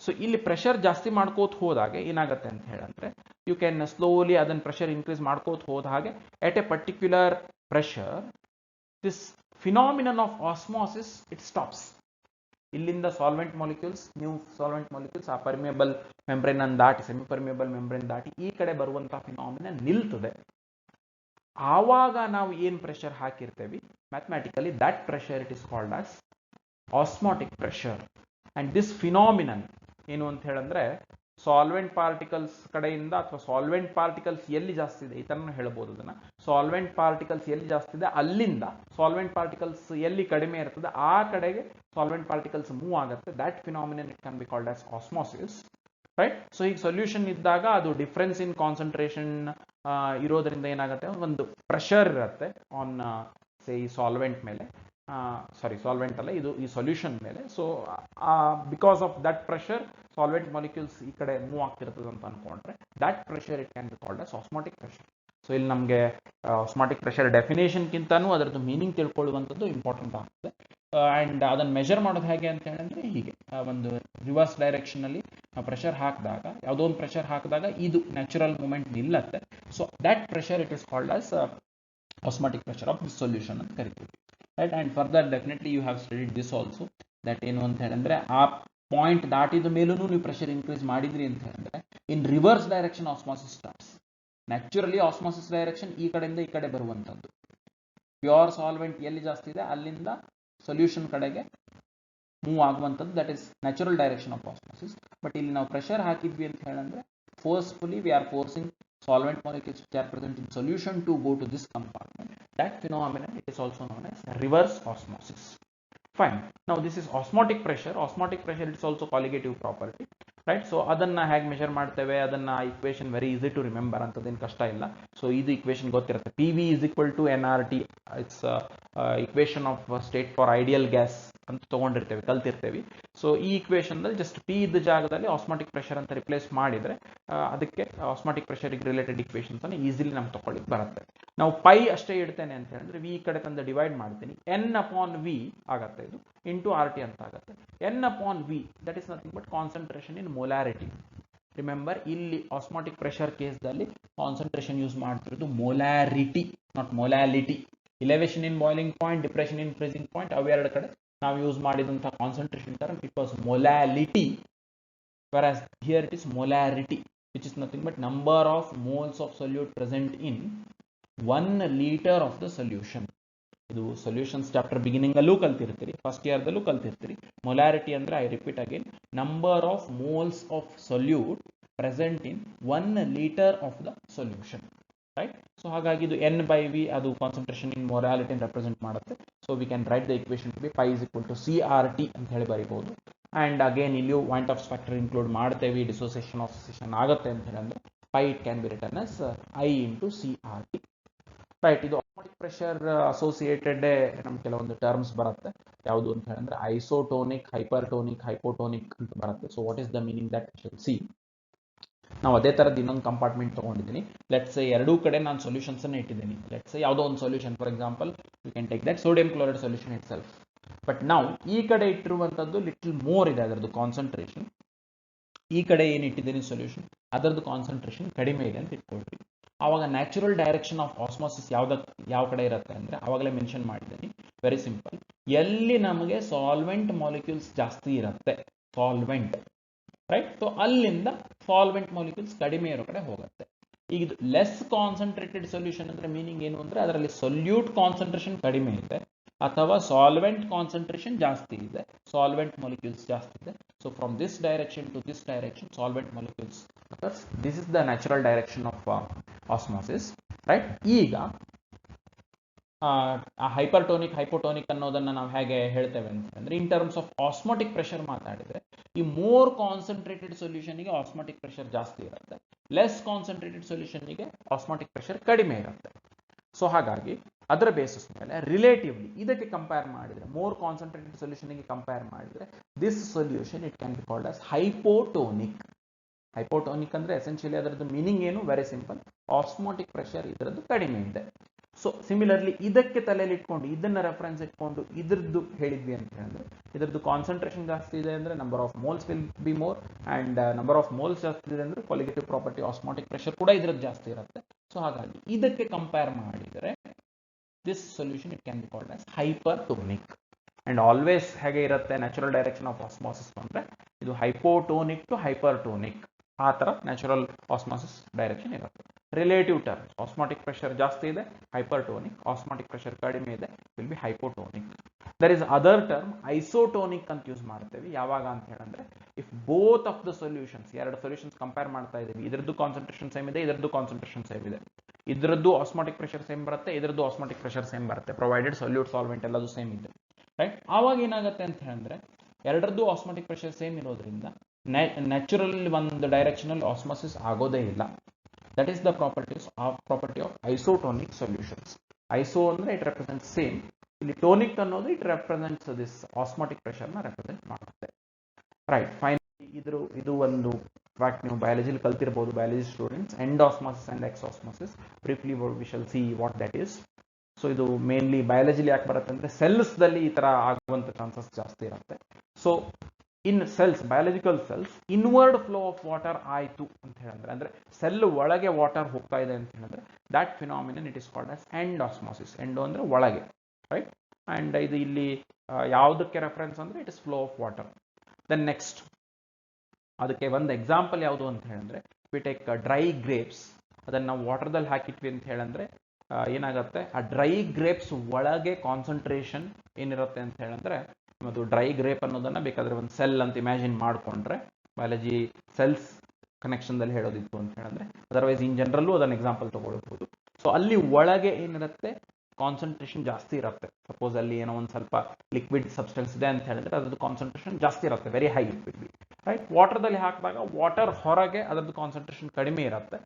ಸೊ ಇಲ್ಲಿ ಪ್ರೆಷರ್ ಜಾಸ್ತಿ ಮಾಡ್ಕೋತ ಹೋದಾಗ ಏನಾಗುತ್ತೆ ಅಂತ ಹೇಳಿದ್ರೆ ಯು ಕ್ಯಾನ್ ಸ್ಲೋಲಿ ಅದನ್ನ ಪ್ರೆಷರ್ ಇನ್ಕ್ರೀಸ್ ಮಾಡ್ಕೋತ ಹೋದ ಹಾಗೆ at a particular pressure this phenomenon of osmosis it stops. ಇಲ್ಲಿಂದ solvent molecules, new solvent molecules ಆ ಪರ್ಮಿಯಬಲ್ ಮೆಂಬ್ರೇನ್ ಅನ್ನು ದಾಟಿ, ಸೆಮಿ ಪರ್ಮಿಯಬಲ್ ಮೆಂಬ್ರೇನ್ ದಾಟಿ ಈ ಕಡೆ ಬರುವಂತಹ ಫಿನಾಮಿನನ್ ನಿಲ್ತದೆ. ಆವಾಗ ನಾವು ಏನ್ ಪ್ರೆಷರ್ ಹಾಕಿರ್ತೇವೆ mathematically that pressure it is called as osmotic pressure. And this phenomenon ಏನು ಅಂತ ಹೇಳಿದ್ರೆ ಸಾಲ್ವೆಂಟ್ ಪಾರ್ಟಿಕಲ್ಸ್ ಕಡೆಯಿಂದ ಅಥವಾ ಸಾಲ್ವೆಂಟ್ ಪಾರ್ಟಿಕಲ್ಸ್ ಎಲ್ಲಿ ಜಾಸ್ತಿ ಇದೆ ಈ ತರ ಹೇಳ್ಬೋದು ಅದನ್ನ. ಸಾಲ್ವೆಂಟ್ ಪಾರ್ಟಿಕಲ್ಸ್ ಎಲ್ಲಿ ಜಾಸ್ತಿ ಇದೆ ಅಲ್ಲಿಂದ ಸಾಲ್ವೆಂಟ್ ಪಾರ್ಟಿಕಲ್ಸ್ ಎಲ್ಲಿ ಕಡಿಮೆ ಇರ್ತದೆ ಆ ಕಡೆಗೆ ಸಾಲ್ವೆಂಟ್ ಪಾರ್ಟಿಕಲ್ಸ್ ಮೂವ್ ಆಗುತ್ತೆ. That phenomenon it can be called as osmosis, right? So ಈಗ ಸೊಲ್ಯೂಷನ್ ಇದ್ದಾಗ ಅದು ಡಿಫ್ರೆನ್ಸ್ ಇನ್ ಕಾನ್ಸಂಟ್ರೇಷನ್ ಇರೋದ್ರಿಂದ ಏನಾಗುತ್ತೆ, ಒಂದು ಪ್ರೆಷರ್ ಇರುತ್ತೆ ಆನ್ ಈ ಸಾಲ್ವೆಂಟ್ ಮೇಲೆ, ಸಾಲ್ವೆಂಟ್ ಅಲ್ಲ ಇದು ಈ ಸೊಲ್ಯೂಷನ್ ಮೇಲೆ. So because of that pressure solvent molecules ಈ ಕಡೆ ಮೂವ್ ಆಗ್ತಿರ್ತದೆ ಅಂತ ಅನ್ಕೊಂಡ್ರೆ that pressure it can be called as osmotic pressure. So ಇಲ್ಲಿ ನಮಗೆ ಆಸ್ಮಾಟಿಕ್ ಪ್ರೆಷರ್ ಡೆಫಿನೇಷನ್ಗಿಂತನೂ ಅದರದ್ದು ಮೀನಿಂಗ್ ತಿಳ್ಕೊಳ್ಳುವಂಥದ್ದು ಇಂಪಾರ್ಟೆಂಟ್ ಆಗ್ತದೆ. ಅಂಡ್ ಅದನ್ನ ಮೆಜರ್ ಮಾಡೋದು ಹೇಗೆ ಅಂತ ಹೇಳಿದ್ರೆ ಹೀಗೆ ಒಂದು ರಿವರ್ಸ್ ಡೈರೆಕ್ಷನ್ ಅಲ್ಲಿ ಪ್ರೆಷರ್ ಹಾಕಿದಾಗ, ಯಾವುದೋ ಒಂದು ಪ್ರೆಷರ್ ಹಾಕಿದಾಗ ಇದು ನ್ಯಾಚುರಲ್ ಮೂಮೆಂಟ್ ನಿಲ್ಲತ್ತೆ. So that pressure it is called as osmotic pressure of this solution ಅಂತ ಕರಿತೀವಿ, right? And further definitely you have studied this also, that ಏನು ಅಂತ ಹೇಳಿದ್ರೆ ಆ ಪಾಯಿಂಟ್ ದಾಟಿದ ಮೇಲೂ ನೀವು ಪ್ರೆಷರ್ ಇನ್ಕ್ರೀಸ್ ಮಾಡಿದ್ರಿ ಅಂತ ಹೇಳಿದ್ರೆ in reverse direction osmosis starts. Naturally osmosis direction ಈ ಕಡೆಯಿಂದ ಈ ಕಡೆ ಬರುವಂಥದ್ದು. ಪ್ಯೂರ್ ಸಾಲ್ವೆಂಟ್ ಎಲ್ಲಿ ಜಾಸ್ತಿ ಇದೆ ಅಲ್ಲಿಂದ ಸೊಲ್ಯೂಷನ್ ಕಡೆಗೆ ಮೂವ್ ಆಗುವಂಥದ್ದು, that is natural direction of osmosis. But ಇಲ್ಲಿ ನಾವು ಪ್ರೆಷರ್ ಹಾಕಿದ್ವಿ ಅಂತ ಹೇಳಿದ್ರೆ forcefully we are forcing solvent molecules which are present in solution to go to this compartment. That phenomenon, it is also known as reverse osmosis. Fine. Now this is osmotic pressure. Osmotic pressure, it's also colligative property, right? So adanna ಹೇಗೆ measure ಮಾಡ್ತೇವೆ, ಅದನ್ನ equation very easy to remember ಅಂತದೇನು ಕಷ್ಟ ಇಲ್ಲ. So ಇದು equation ಗೊತ್ತಿರುತ್ತೆ. PV is equal to nRT. It's equation of state for ideal gas ಅಂತ ತಗೊಂಡಿರ್ತೇವೆ, ಕಲ್ತಿರ್ತೇವೆ. So ಈ equation ದಲ್ಲಿ ಜಸ್ಟ್ P ಇದ್ದ ಜಾಗದಲ್ಲಿ ಆಸ್ಮಾಟಿಕ್ ಪ್ರೆಷರ್ ಅಂತ ರಿಪ್ಲೇಸ್ ಮಾಡಿದ್ರೆ ಅದಕ್ಕೆ ಆಸ್ಮಾಟಿಕ್ ಪ್ರೆಷರ್ ರಿಲೇಟೆಡ್ ಇಕ್ವೇಷನ್ಸ್ ಅನ್ನು ಈಸಿಲಿ ನಮ್ಗೆ ತಗೊಳ್ಳಿಕ್ಕೆ ಬರುತ್ತೆ. ನಾವು ಪೈ ಅಷ್ಟೇ ಇಡ್ತೇನೆ ಅಂತ ಹೇಳಿದ್ರೆ ವಿ ಕಡೆ ತಂದು ಡಿವೈಡ್ ಮಾಡ್ತೀನಿ, ಎನ್ ಅಪಾನ್ ವಿ ಆಗತ್ತೆ, ಇದು ಇಂಟು ಆರ್ ಟಿ ಅಂತ ಆಗುತ್ತೆ. N upon V that is nothing but concentration in molarity. Remember, ಇಲ್ಲಿ ಆಸ್ಮಾಟಿಕ್ ಪ್ರೆಷರ್ ಕೇಸ್ದಲ್ಲಿ ಕಾನ್ಸಂಟ್ರೇಷನ್ ಯೂಸ್ ಮಾಡ್ತಿರೋದು molarity, not molality. Elevation in boiling point, depression in freezing point, ಅವೆರಡು ಕಡೆ ನಾವು ಯೂಸ್ ಮಾಡಿದಂತಹ concentration term it was molality, whereas here it is molarity, which is nothing but number of moles of solute present in 1 liter of the solution. ಇದು solutions chapter beginning ಅಲ್ಲೂ ಕಲ್ತಿರ್ತೀರಿ, first year ದಲ್ಲೂ ಕಲ್ತಿರ್ತೀರಿ. ಮೊಲಾರಿಟಿ ಅಂದ್ರೆ, I repeat again, number of moles of solute present in 1 litre of the solution, right? So ಹಾಗಾಗಿ ಇದು N by V, ಅದು concentration in molarity represent ಮಾಡುತ್ತೆ. So we can write the equation to be pi is equal to CRT ಅಂತ ಹೇಳಿ ಬರೀಬಹುದು. And again ಇಲ್ಲಿಯೂ point of factor include ಮಾಡ್ತೇವೆ, dissociation oxidation ಆಗುತ್ತೆ ಅಂತ ಹೇಳಿದ್ರೆ pi it can be return as I into CRT, ರೈಟ್? ಇದು ಆಸ್ಮಾಟಿಕ್ ಪ್ರೆಷರ್ ಅಸೋಸಿಯೇಟೆಡ್ ನಮ್ಗೆ ಕೆಲವೊಂದು ಟರ್ಮ್ಸ್ ಬರುತ್ತೆ. ಯಾವುದು ಅಂತ ಹೇಳಿದ್ರೆ ಐಸೋಟೋನಿಕ್, ಹೈಪರ್ಟೋನಿಕ್, ಹೈಪೋಟೋನಿಕ್ ಅಂತ ಬರುತ್ತೆ. So what is the meaning that shall C. ನಾವು ಅದೇ ತರದ್ದು ಇನ್ನೊಂದು ಕಂಪಾರ್ಟ್ಮೆಂಟ್ ತಗೊಂಡಿದ್ದೀನಿ. ಲೆಟ್ಸ್ ಎರಡೂ ಕಡೆ ನಾನು ಸೊಲ್ಯೂಷನ್ಸ್ ಅನ್ನು ಇಟ್ಟಿದ್ದೀನಿ. ಲೆಟ್ಸ್ ಯಾವುದೋ ಒಂದು solution, for example you can take that sodium chloride solution itself. But ನಾವು ಈ ಕಡೆ ಇಟ್ಟಿರುವಂತದ್ದು ಲಿಟಲ್ ಮೋರ್ ಇದೆ ಅದರದ್ದು ಕಾನ್ಸಂಟ್ರೇಷನ್. ಈ ಕಡೆ ಏನು ಇಟ್ಟಿದ್ದೀನಿ ಸೊಲ್ಯೂಷನ್, ಅದರದ್ದು ಕಾನ್ಸಂಟ್ರೇಷನ್ ಕಡಿಮೆ ಇದೆ ಅಂತ ಇಟ್ಕೊಳ್ರಿ. ಆವಾಗ ನ್ಯಾಚುರಲ್ ಡೈರೆಕ್ಷನ್ ಆಫ್ ಆಸ್ಮಾಸಿಸ್ ಯಾವ ಕಡೆ ಇರುತ್ತೆ ಅಂದ್ರೆ, ಆವಾಗಲೇ ಮೆನ್ಷನ್ ಮಾಡಿದ್ದೀನಿ, ವೆರಿ ಸಿಂಪಲ್. ಎಲ್ಲಿ ನಮಗೆ ಸಾಲ್ವೆಂಟ್ ಮಾಲಿಕ್ಯೂಲ್ಸ್ ಜಾಸ್ತಿ ಇರುತ್ತೆ, ಸಾಲ್ವೆಂಟ್, ರೈಟ್? ಸೊ ಅಲ್ಲಿಂದ ಸಾಲ್ವೆಂಟ್ ಮಾಲಿಕ್ಯೂಲ್ಸ್ ಕಡಿಮೆ ಇರೋ ಕಡೆ ಹೋಗುತ್ತೆ. ಈಗ ಇದು ಲೆಸ್ ಕಾನ್ಸಂಟ್ರೇಟೆಡ್ ಸೊಲ್ಯೂಷನ್ ಅಂದ್ರೆ ಮೀನಿಂಗ್ ಏನು ಅಂದ್ರೆ, ಅದರಲ್ಲಿ ಸೊಲ್ಯೂಟ್ ಕಾನ್ಸಂಟ್ರೇಷನ್ ಕಡಿಮೆ ಇದೆ ಅಥವಾ ಸಾಲ್ವೆಂಟ್ ಕಾನ್ಸಂಟ್ರೇಷನ್ ಜಾಸ್ತಿ ಇದೆ, ಸಾಲ್ವೆಂಟ್ ಮಾಲಿಕ್ಯೂಲ್ಸ್ ಜಾಸ್ತಿ ಇದೆ. So from this direction to this direction solvent molecules, this is the natural direction of osmosis, right? ಈಗ ಹೈಪರ್ಟೋನಿಕ್, ಹೈಪೋಟೋನಿಕ್ ಅನ್ನೋದನ್ನ ನಾವು ಹೇಗೆ ಹೇಳ್ತೇವೆ ಅಂತಂದ್ರೆ, in terms of osmotic pressure ಮಾತಾಡಿದ್ರೆ, ಈ ಮೋರ್ ಕಾನ್ಸಂಟ್ರೇಟೆಡ್ ಸೊಲ್ಯೂಷನ್ಗೆ ಆಸ್ಮಾಟಿಕ್ ಪ್ರೆಷರ್ ಜಾಸ್ತಿ ಇರುತ್ತೆ, ಲೆಸ್ ಕಾನ್ಸಂಟ್ರೇಟೆಡ್ ಸೊಲ್ಯೂಷನ್ಗೆ ಆಸ್ಮಾಟಿಕ್ ಪ್ರೆಷರ್ ಕಡಿಮೆ ಇರುತ್ತೆ. ಸೊ ಹಾಗಾಗಿ ಅದರ ಬೇಸಿಸ್ ಮೇಲೆ ರಿಲೇಟಿವ್ಲಿ ಇದಕ್ಕೆ ಕಂಪೇರ್ ಮಾಡಿದ್ರೆ, ಮೋರ್ ಕಾನ್ಸಂಟ್ರೇಟೆಡ್ ಸೊಲ್ಯೂಷನ್ಗೆ ಕಂಪೇರ್ ಮಾಡಿದ್ರೆ, this solution it can be called as ಹೈಪೋಟೋನಿಕ್. ಹೈಪೋಟೋನಿಕ್ ಅಂದ್ರೆ ಎಸೆನ್ಷಿಯಲಿ ಅದರದ್ದು ಮೀನಿಂಗ್ ಏನು, ವೆರಿ ಸಿಂಪಲ್, ಆಸ್ಮಾಟಿಕ್ ಪ್ರೆಷರ್ ಇದರದ್ದು ಕಡಿಮೆ ಇದೆ. ಸೊ ಸಿಮಿಲರ್ಲಿ ಇದಕ್ಕೆ ತಲೆಯಲ್ಲಿ ಇಟ್ಕೊಂಡು, ಇದನ್ನ ರೆಫರೆನ್ಸ್ ಇಟ್ಕೊಂಡು ಇದ್ರದ್ದು ಹೇಳಿದ್ವಿ ಅಂತ ಹೇಳಿದ್ರೆ, ಇದರದ್ದು ಕಾನ್ಸಂಟ್ರೇಷನ್ ಜಾಸ್ತಿ ಇದೆ ಅಂದ್ರೆ number of moles will be more, and number of moles ಜಾಸ್ತಿ ಇದೆ ಅಂದ್ರೆ ಕೊಲಿಗೇಟಿವ್ ಪ್ರಾಪರ್ಟಿ ಆಸ್ಮಾಟಿಕ್ ಪ್ರೆಷರ್ ಕೂಡ ಇದ್ರದ್ದು ಜಾಸ್ತಿ ಇರುತ್ತೆ. ಸೊ ಹಾಗಾಗಿ ಇದಕ್ಕೆ ಕಂಪೇರ್ ಮಾಡಿದರೆ this solution it can be called as hypertonic. And always ಹೇಗೆ ಇರುತ್ತೆ ನ್ಯಾಚುರಲ್ ಡೈರೆಕ್ಷನ್ ಆಫ್ ಆಸ್ಮಾಸಿಸ್ ಅಂದ್ರೆ, ಇದು ಹೈಪೋಟೋನಿಕ್ ಟು ಹೈಪರ್ಟೋನಿಕ್, ಆ ತರ ನ್ಯಾಚುರಲ್ ಆಸ್ಮಾಸಿಸ್ ಡೈರೆಕ್ಷನ್ ಇರುತ್ತೆ. ರಿಲೇಟಿವ್ ಟರ್ಮ್ಸ್, ಆಸ್ಮಾಟಿಕ್ ಪ್ರೆಷರ್ ಜಾಸ್ತಿ ಇದೆ ಹೈಪರ್ಟೋನಿಕ್, ಆಸ್ಮಾಟಿಕ್ ಪ್ರೆಷರ್ ಕಡಿಮೆ ಇದೆ will be hypotonic. There is other term isotonic ಅಂತ ಯೂಸ್ ಮಾಡ್ತೇವೆ. ಯಾವಾಗ ಅಂತ ಹೇಳಿದ್ರೆ, if both of the solutions, ಎರಡು ಸೊಲ್ಯೂಷನ್ಸ್ ಕಂಪೇರ್ ಮಾಡ್ತಾ ಇದೀವಿ, ಇದರದ್ದು ಕಾನ್ಸಂಟ್ರೇಷನ್ ಸೇಮ್ ಇದೆ, ಇದರದ್ದು ಕಾನ್ಸಂಟ್ರೇಷನ್ ಸೇಮ್ ಇದೆ, ಇದರದ್ದು ಆಸ್ಮಾಟಿಕ್ ಪ್ರೆಷರ್ ಸೇಮ್ ಬರುತ್ತೆ, ಇದರದ್ದು ಆಸ್ಮಾಟಿಕ್ ಪ್ರೆಷರ್ ಸೇಮ್ ಬರುತ್ತೆ, ಪ್ರೊವೈಡೆಡ್ ಸೊಲ್ಯೂಟ್ ಸಾಲ್ವೆಂಟ್ ಎಲ್ಲದು ಸೇಮ್ ಇದೆ, ರೈಟ್? ಆವಾಗ ಏನಾಗುತ್ತೆ ಅಂತ ಹೇಳಿದ್ರೆ, ಎರಡರದ್ದು ಆಸ್ಮಾಟಿಕ್ ಪ್ರೆಷರ್ ಸೇಮ್ ಇರೋದ್ರಿಂದ ನ್ಯಾಚುರಲ್ ಒಂದು ಡೈರೆಕ್ಷನಲ್ ಆಸ್ಮಾಸಿಸ್ ಆಗೋದೇ ಇಲ್ಲ. That is the property of isotonic solutions. Iso ಅಂದ್ರೆ ಇಟ್ ರೆಪ್ರೆಸೆಂಟ್ ಸೇಮ್, ಇಲ್ಲಿ ಟೋನಿಕ್ ಅನ್ನೋದು it represents this osmotic pressure ನ ರೆಪ್ರೆಸೆಂಟ್ ಮಾಡುತ್ತೆ, ರೈಟ್? ಫೈನಲಿ ಇದು ಒಂದು ಫ್ಯಾಕ್ಟ್ ನೀವು ಬಯಾಲಜಿಲಿ ಕಲ್ತಿರಬಹುದು, biology students, endosmosis and exosmosis. Briefly V shall see what that is. So ಇದು ಮೇನ್ಲಿ ಬಯಾಲಜಿಲಿ ಯಾಕೆ ಬರುತ್ತೆ ಅಂದ್ರೆ, ಸೆಲ್ಸ್ ದಲ್ಲಿ ಈ ತರ ಆಗುವಂತ ಚಾನ್ಸಸ್ ಜಾಸ್ತಿ ಇರುತ್ತೆ. So in cells, biological cells, inward flow of water ಆಯ್ತು ಅಂತ ಹೇಳಿದ್ರೆ, ಅಂದ್ರೆ ಸೆಲ್ ಒಳಗೆ ವಾಟರ್ ಹೋಗ್ತಾ ಇದೆ ಅಂತ ಹೇಳಿದ್ರೆ, that phenomenon it is called as end osmosis. End ಅಂದ್ರೆ ಒಳಗೆ, ರೈಟ್? ಅಂಡ್ ಇದು ಇಲ್ಲಿ ಯಾವುದಕ್ಕೆ ರೆಫರೆನ್ಸ್ ಅಂದ್ರೆ, it is flow of water. Then next ಅದಕ್ಕೆ ಒಂದು ಎಕ್ಸಾಂಪಲ್ ಯಾವುದು ಅಂತ ಹೇಳಿದ್ರೆ, ವಿ ಟೇಕ್ ಡ್ರೈ ಗ್ರೇಪ್ಸ್. ಅದನ್ನು ನಾವು ವಾಟರ್ದಲ್ಲಿ ಹಾಕಿಟ್ವಿ ಅಂತ ಹೇಳಂದ್ರೆ ಏನಾಗುತ್ತೆ, ಆ ಡ್ರೈ ಗ್ರೇಪ್ಸ್ ಒಳಗೆ ಕಾನ್ಸಂಟ್ರೇಷನ್ ಏನಿರುತ್ತೆ ಅಂತ ಹೇಳಂದ್ರೆ, ಅದು ಡ್ರೈ ಗ್ರೇಪ್ ಅನ್ನೋದನ್ನ ಬೇಕಾದ್ರೆ ಒಂದು ಸೆಲ್ ಅಂತ ಇಮ್ಯಾಜಿನ್ ಮಾಡಿಕೊಂಡ್ರೆ, ಬಯಾಲಜಿ ಸೆಲ್ಸ್ ಕನೆಕ್ಷನ್ದಲ್ಲಿ ಹೇಳೋದಿತ್ತು ಅಂತ ಹೇಳಿದ್ರೆ, ಅದರ್ವೈಸ್ ಇನ್ ಜನರಲ್ಲೂ ಅದನ್ನ ಎಕ್ಸಾಂಪಲ್ ತಗೊಳ್ಬಹುದು. ಸೊ ಅಲ್ಲಿ ಒಳಗೆ ಏನಿರುತ್ತೆ, ಕಾನ್ಸಂಟ್ರೇಷನ್ ಜಾಸ್ತಿ ಇರುತ್ತೆ. ಸಪೋಸ್ ಅಲ್ಲಿ ಏನೋ ಒಂದು ಸ್ವಲ್ಪ ಲಿಕ್ವಿಡ್ ಸಬ್ಸ್ಟೆನ್ಸ್ ಇದೆ ಅಂತ ಹೇಳಿದ್ರೆ ಅದ್ರದ್ದು ಕಾನ್ಸಂಟ್ರೇಷನ್ ಜಾಸ್ತಿ ಇರುತ್ತೆ, very high it will be, right. ವಾಟರ್ದಲ್ಲಿ ಹಾಕಿದಾಗ ವಾಟರ್ ಹೊರಗೆ ಅದರದ್ದು ಕಾನ್ಸಂಟ್ರೇಷನ್ ಕಡಿಮೆ ಇರುತ್ತೆ.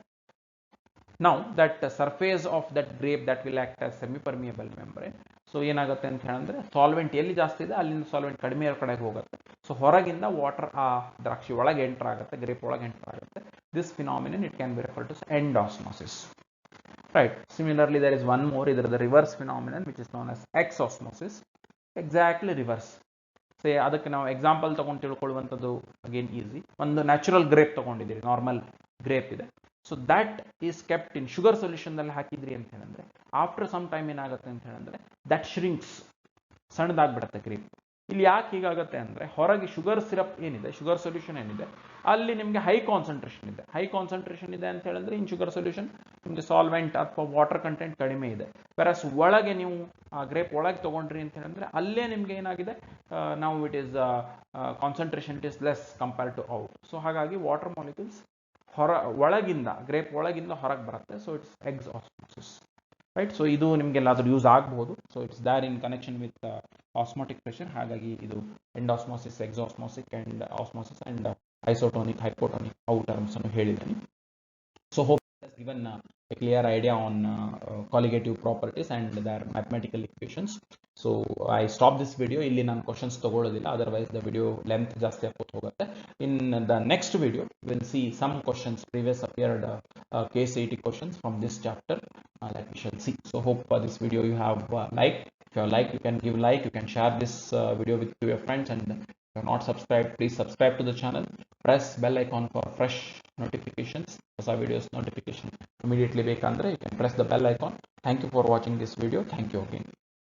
Now that surface of that grape that will act as semi-permeable membrane. So ಏನಾಗುತ್ತೆ ಅಂತ ಹೇಳಿದ್ರೆ, ಸಾಲ್ವೆಂಟ್ ಎಲ್ಲಿ ಜಾಸ್ತಿ ಇದೆ ಅಲ್ಲಿಂದ ಸಾಲ್ವೆಂಟ್ ಕಡಿಮೆ ಇರೋ ಕಡೆಗೆ ಹೋಗುತ್ತೆ. ಸೊ ಹೊರಗಿಂದ ವಾಟರ್ ಆ ದ್ರಾಕ್ಷಿ ಒಳಗೆ ಎಂಟರ್ ಆಗುತ್ತೆ, ಗ್ರೇಪ್ ಒಳಗೆ ಎಂಟರ್ ಆಗುತ್ತೆ. This phenomenon it can be referred to endosmosis, right. Similarly there is one more, ಇದರ reverse phenomenon which is known as exosmosis. Exactly reverse. Say ಅದಕ್ಕೆ ನಾವು ಎಕ್ಸಾಂಪಲ್ ತಗೊಂಡು ತಿಳ್ಕೊಳ್ಳುವಂಥದ್ದು ಅಗೇನ್ ಈಸಿ. ಒಂದು natural grape ತಗೊಂಡಿದ್ದೀರಿ, normal grape ಇದೆ. So that is kept in sugar solution ನಲ್ಲಿ ಹಾಕಿದ್ರಿ ಅಂತ ಹೇಳಿದ್ರೆ, ಆಫ್ಟರ್ ಸಮ್ ಟೈಮ್ ಏನಾಗುತ್ತೆ ಅಂತ ಹೇಳಿದ್ರೆ ದಟ್ ಶ್ರಿಂಕ್ಸ್, ಸಣ್ಣದಾಗ್ಬಿಡುತ್ತೆ ಗ್ರೇಪ್. ಇಲ್ಲಿ ಯಾಕೆ ಹೀಗಾಗುತ್ತೆ ಅಂದ್ರೆ, ಹೊರಗೆ ಶುಗರ್ ಸಿರಪ್ ಏನಿದೆ, ಶುಗರ್ ಸೊಲ್ಯೂಷನ್ ಏನಿದೆ, ಅಲ್ಲಿ ನಿಮಗೆ ಹೈ ಕಾನ್ಸಂಟ್ರೇಷನ್ ಇದೆ. ಹೈ ಕಾನ್ಸಂಟ್ರೇಷನ್ ಇದೆ ಅಂತ ಹೇಳಿದ್ರೆ ಇನ್ ಶುಗರ್ ಸೊಲ್ಯೂಷನ್ ನಿಮಗೆ ಸಾಲ್ವೆಂಟ್ ಅಥವಾ ವಾಟರ್ ಕಂಟೆಂಟ್ ಕಡಿಮೆ ಇದೆ. ವೆರಸ್ ಒಳಗೆ ನೀವು ಗ್ರೇಪ್ ಒಳಗೆ ತಗೊಂಡ್ರಿ ಅಂತ ಹೇಳಿದ್ರೆ ಅಲ್ಲೇ ನಿಮ್ಗೆ ಏನಾಗಿದೆ, ನಾವು it is concentration it is less compared to out. So ಹಾಗಾಗಿ ವಾಟರ್ ಮಾಲಿಕ್ಯೂಲ್ಸ್ ಒಳಗಿಂದ, ಗ್ರೇಪ್ ಒಳಗಿಂದ ಹೊರಗೆ ಬರುತ್ತೆ. So it's exosmosis, right. So ಇದು ನಿಮ್ಗೆಲ್ಲಾದ್ರೂ ಯೂಸ್ ಆಗಬಹುದು. So it's there in connection with osmotic pressure. ಹಾಗಾಗಿ ಇದು endosmosis, exosmosis and osmosis and isotonic, hypotonic ಅವು ಟರ್ಮ್ಸ್ ಅನ್ನು ಹೇಳಿದ್ದೀನಿ. So hope has given a clear idea on colligative properties and their mathematical equations. So I stop this video. ಇಲ್ಲಿ ನಾನು questions ತಗೊಳ್ಳೋದಿಲ್ಲ, otherwise the video length ಜಾಸ್ತಿ ಆಗ್ತಾ ಹೋಗುತ್ತೆ. In the next video we'll see some questions, previous appeared case 80 questions from this chapter, like we shall see. So hope this video you have liked. If you have liked, you can give like, you can share this video with your friends, and if you are not subscribed, please subscribe to the channel. Press bell icon for fresh notifications. ಹೊಸ videos notification immediately ಬೇಕಂದ್ರೆ you can press the bell icon. Thank you for watching this video. Thank you again.